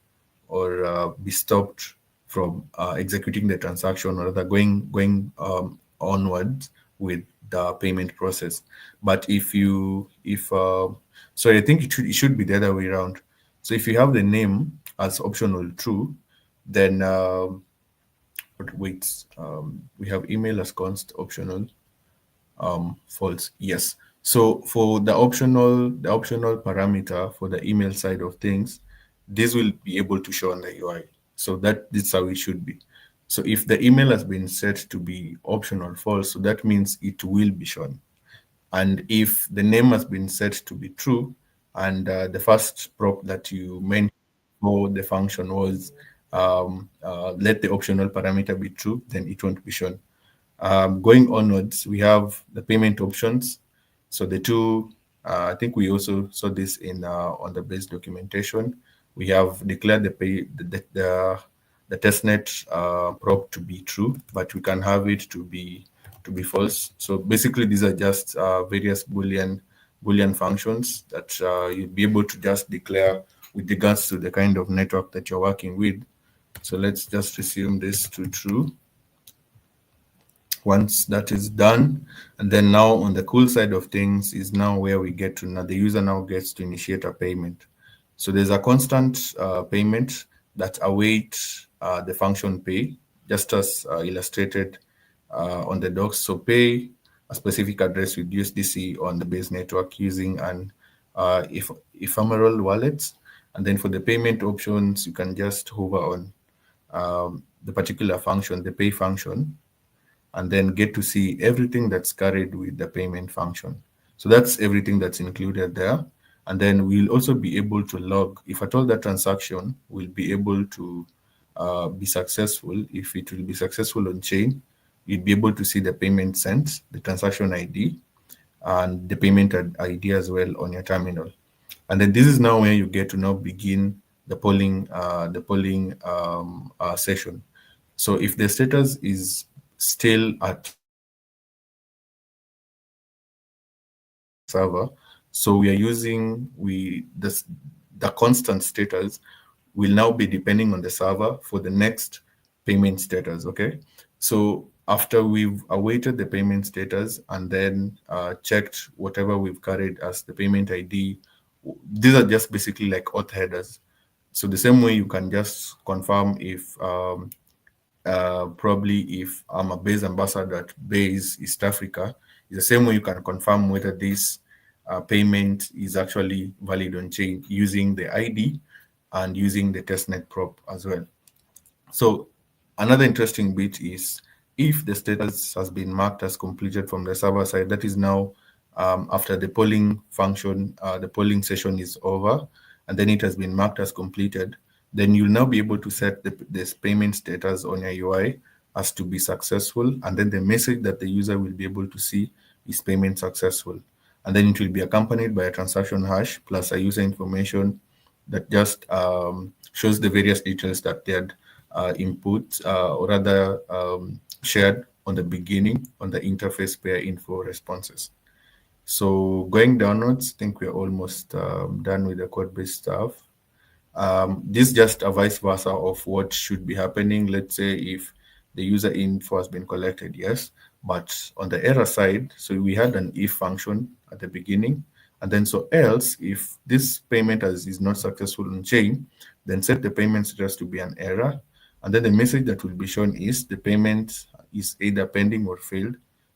or be stopped from executing the transaction, or rather going onwards with the payment process. But if sorry, I think it should be the other way around. So if you have the name as optional true, then but wait, we have email as const optional false. Yes. So for the optional parameter for the email side of things, this will be able to show on the UI. So that's how it should be. So if the email has been set to be optional false, so that means it will be shown. And if the name has been set to be true, and the first prop that you mentioned for the function was let the optional parameter be true, then it won't be shown. Going onwards, we have the payment options. So the two, I think we also saw this in on the base documentation. We have declared the testnet prop to be true, but we can have it to be false. So basically, these are just various Boolean functions that you'll be able to just declare with regards to the kind of network that you're working with. So let's just resume this to true. Once that is done, and then now on the cool side of things is now where we get to now the user now gets to initiate a payment. So there's a constant payment that awaits the function pay, just as illustrated on the docs. So pay a specific address with USDC on the base network using an ephemeral wallet. And then for the payment options, you can just hover on the particular function, the pay function, and then get to see everything that's carried with the payment function. So that's everything that's included there. And then we'll also be able to log, if at all the transaction will be able to be successful. If it will be successful on chain, you'd be able to see the payment sent, the transaction ID, and the payment ID as well on your terminal. And then this is now where you get to now begin the polling session. So if the status is still at server, so we are using the constant status will now be depending on the server for the next payment status. Okay, so after we've awaited the payment status and then checked whatever we've carried as the payment ID, these are just basically like auth headers. So the same way you can just confirm if probably if I'm a base ambassador at base East Africa, it's the same way you can confirm whether this payment is actually valid on chain using the ID and using the testnet prop as well. So another interesting bit is if the status has been marked as completed from the server side, that is now after the polling function, the polling session is over, and then it has been marked as completed, then you'll now be able to set this payment status on your UI as to be successful, and then the message that the user will be able to see is payment successful. And then it will be accompanied by a transaction hash plus a user information that just shows the various details that they had input or rather shared on the beginning on the interface pair info responses. So going downwards, I think we're almost done with the code-based stuff. This is just a vice versa of what should be happening. Let's say if the user info has been collected, yes, but on the error side, so we had an if function at the beginning, and then so else, if this payment is not successful on chain, then set the payment status to be an error, and then the message that will be shown is the payment is either pending or failed.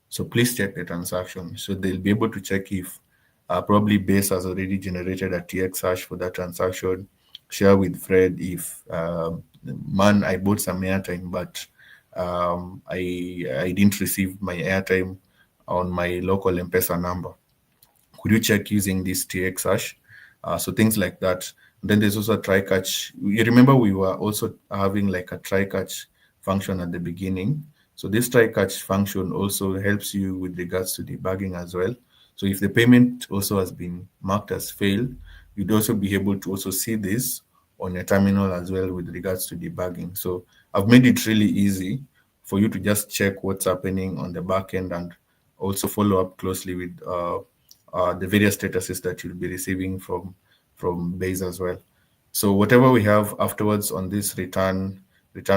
So please check the transaction. So they'll be able to check if probably base has already generated a TX hash for that transaction. Share with Fred if man, I bought some airtime, but I didn't receive my airtime on my local M-Pesa number. Could you check using this TX hash? So things like that. And then there's also a try catch. You remember we were also having like a try catch function at the beginning. So this try catch function also helps you with regards to debugging as well. So if the payment also has been marked as failed, you'd also be able to also see this on your terminal as well with regards to debugging. So I've made it really easy for you to just check what's happening on the back end and also follow up closely with the various statuses that you'll be receiving from from base as well. So whatever we have afterwards on this return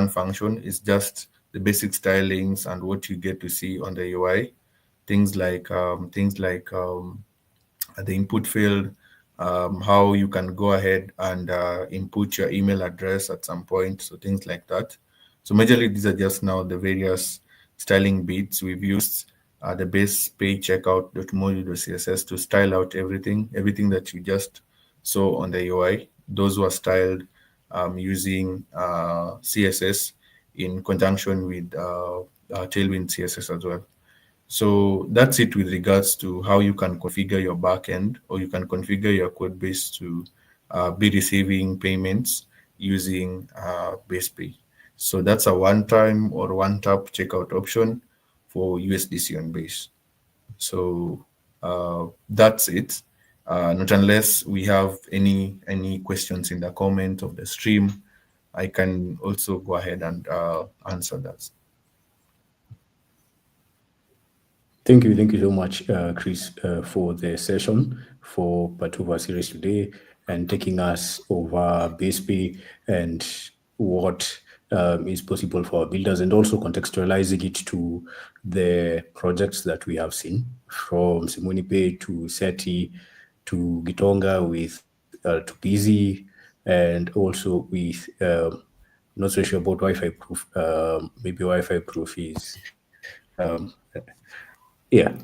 function is just the basic stylings and what you get to see on the UI. Things like the input field, how you can go ahead and input your email address at some point, so things like that. So majorly these are just now the various styling bits we've used. The base page checkout.module.css to style out everything that you just saw on the UI. Those were styled using CSS in conjunction with Tailwind CSS as well. So that's it with regards to how you can configure your backend, or you can configure your code base to be receiving payments using BasePay. So that's a one-time or one-tap checkout option for USDC on Base. So that's it. Not unless we have any questions in the comment of the stream, I can also go ahead and answer that. Thank you so much, Chris, for the session, for part of our series today, and taking us over BasePay and what is possible for our builders, and also contextualizing it to the projects that we have seen, from SimuniPay to SETI to Gitonga with to Busy, and also with not so sure about Wi-Fi proof. Maybe Wi-Fi proof is yeah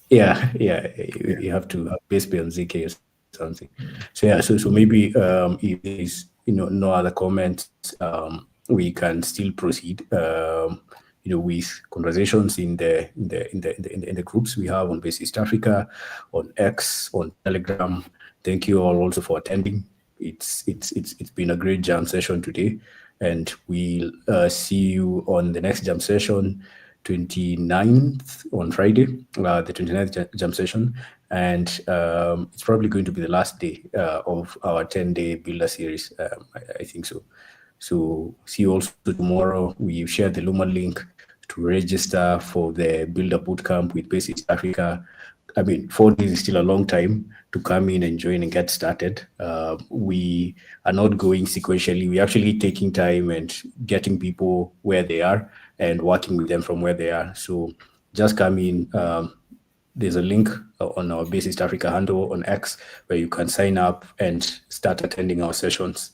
yeah, you have to have BasePay on ZK or something. So yeah, so maybe if there is no other comments, we can still proceed with conversations in the groups we have on Base East Africa, on X, on Telegram. Thank you all also for attending. It's been a great jam session today, and we'll see you on the next jam session, 29th on Friday, the 29th jam session, and it's probably going to be the last day of our 10-day builder series. I think so. So see you also tomorrow. We've shared the Luma link to register for the Builder Bootcamp with Base East Africa. I mean, 4 days is still a long time to come in and join and get started. We are not going sequentially. We're actually taking time and getting people where they are and working with them from where they are. So just come in. There's a link on our Base East Africa handle on X where you can sign up and start attending our sessions.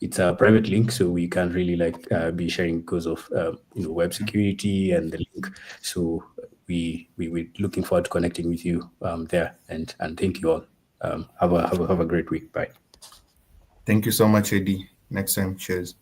It's a private link, so we can't really be sharing because of web security and the link. So we're looking forward to connecting with you there, and thank you all. Have a great week. Bye. Thank you so much, Eddie. Next time, cheers.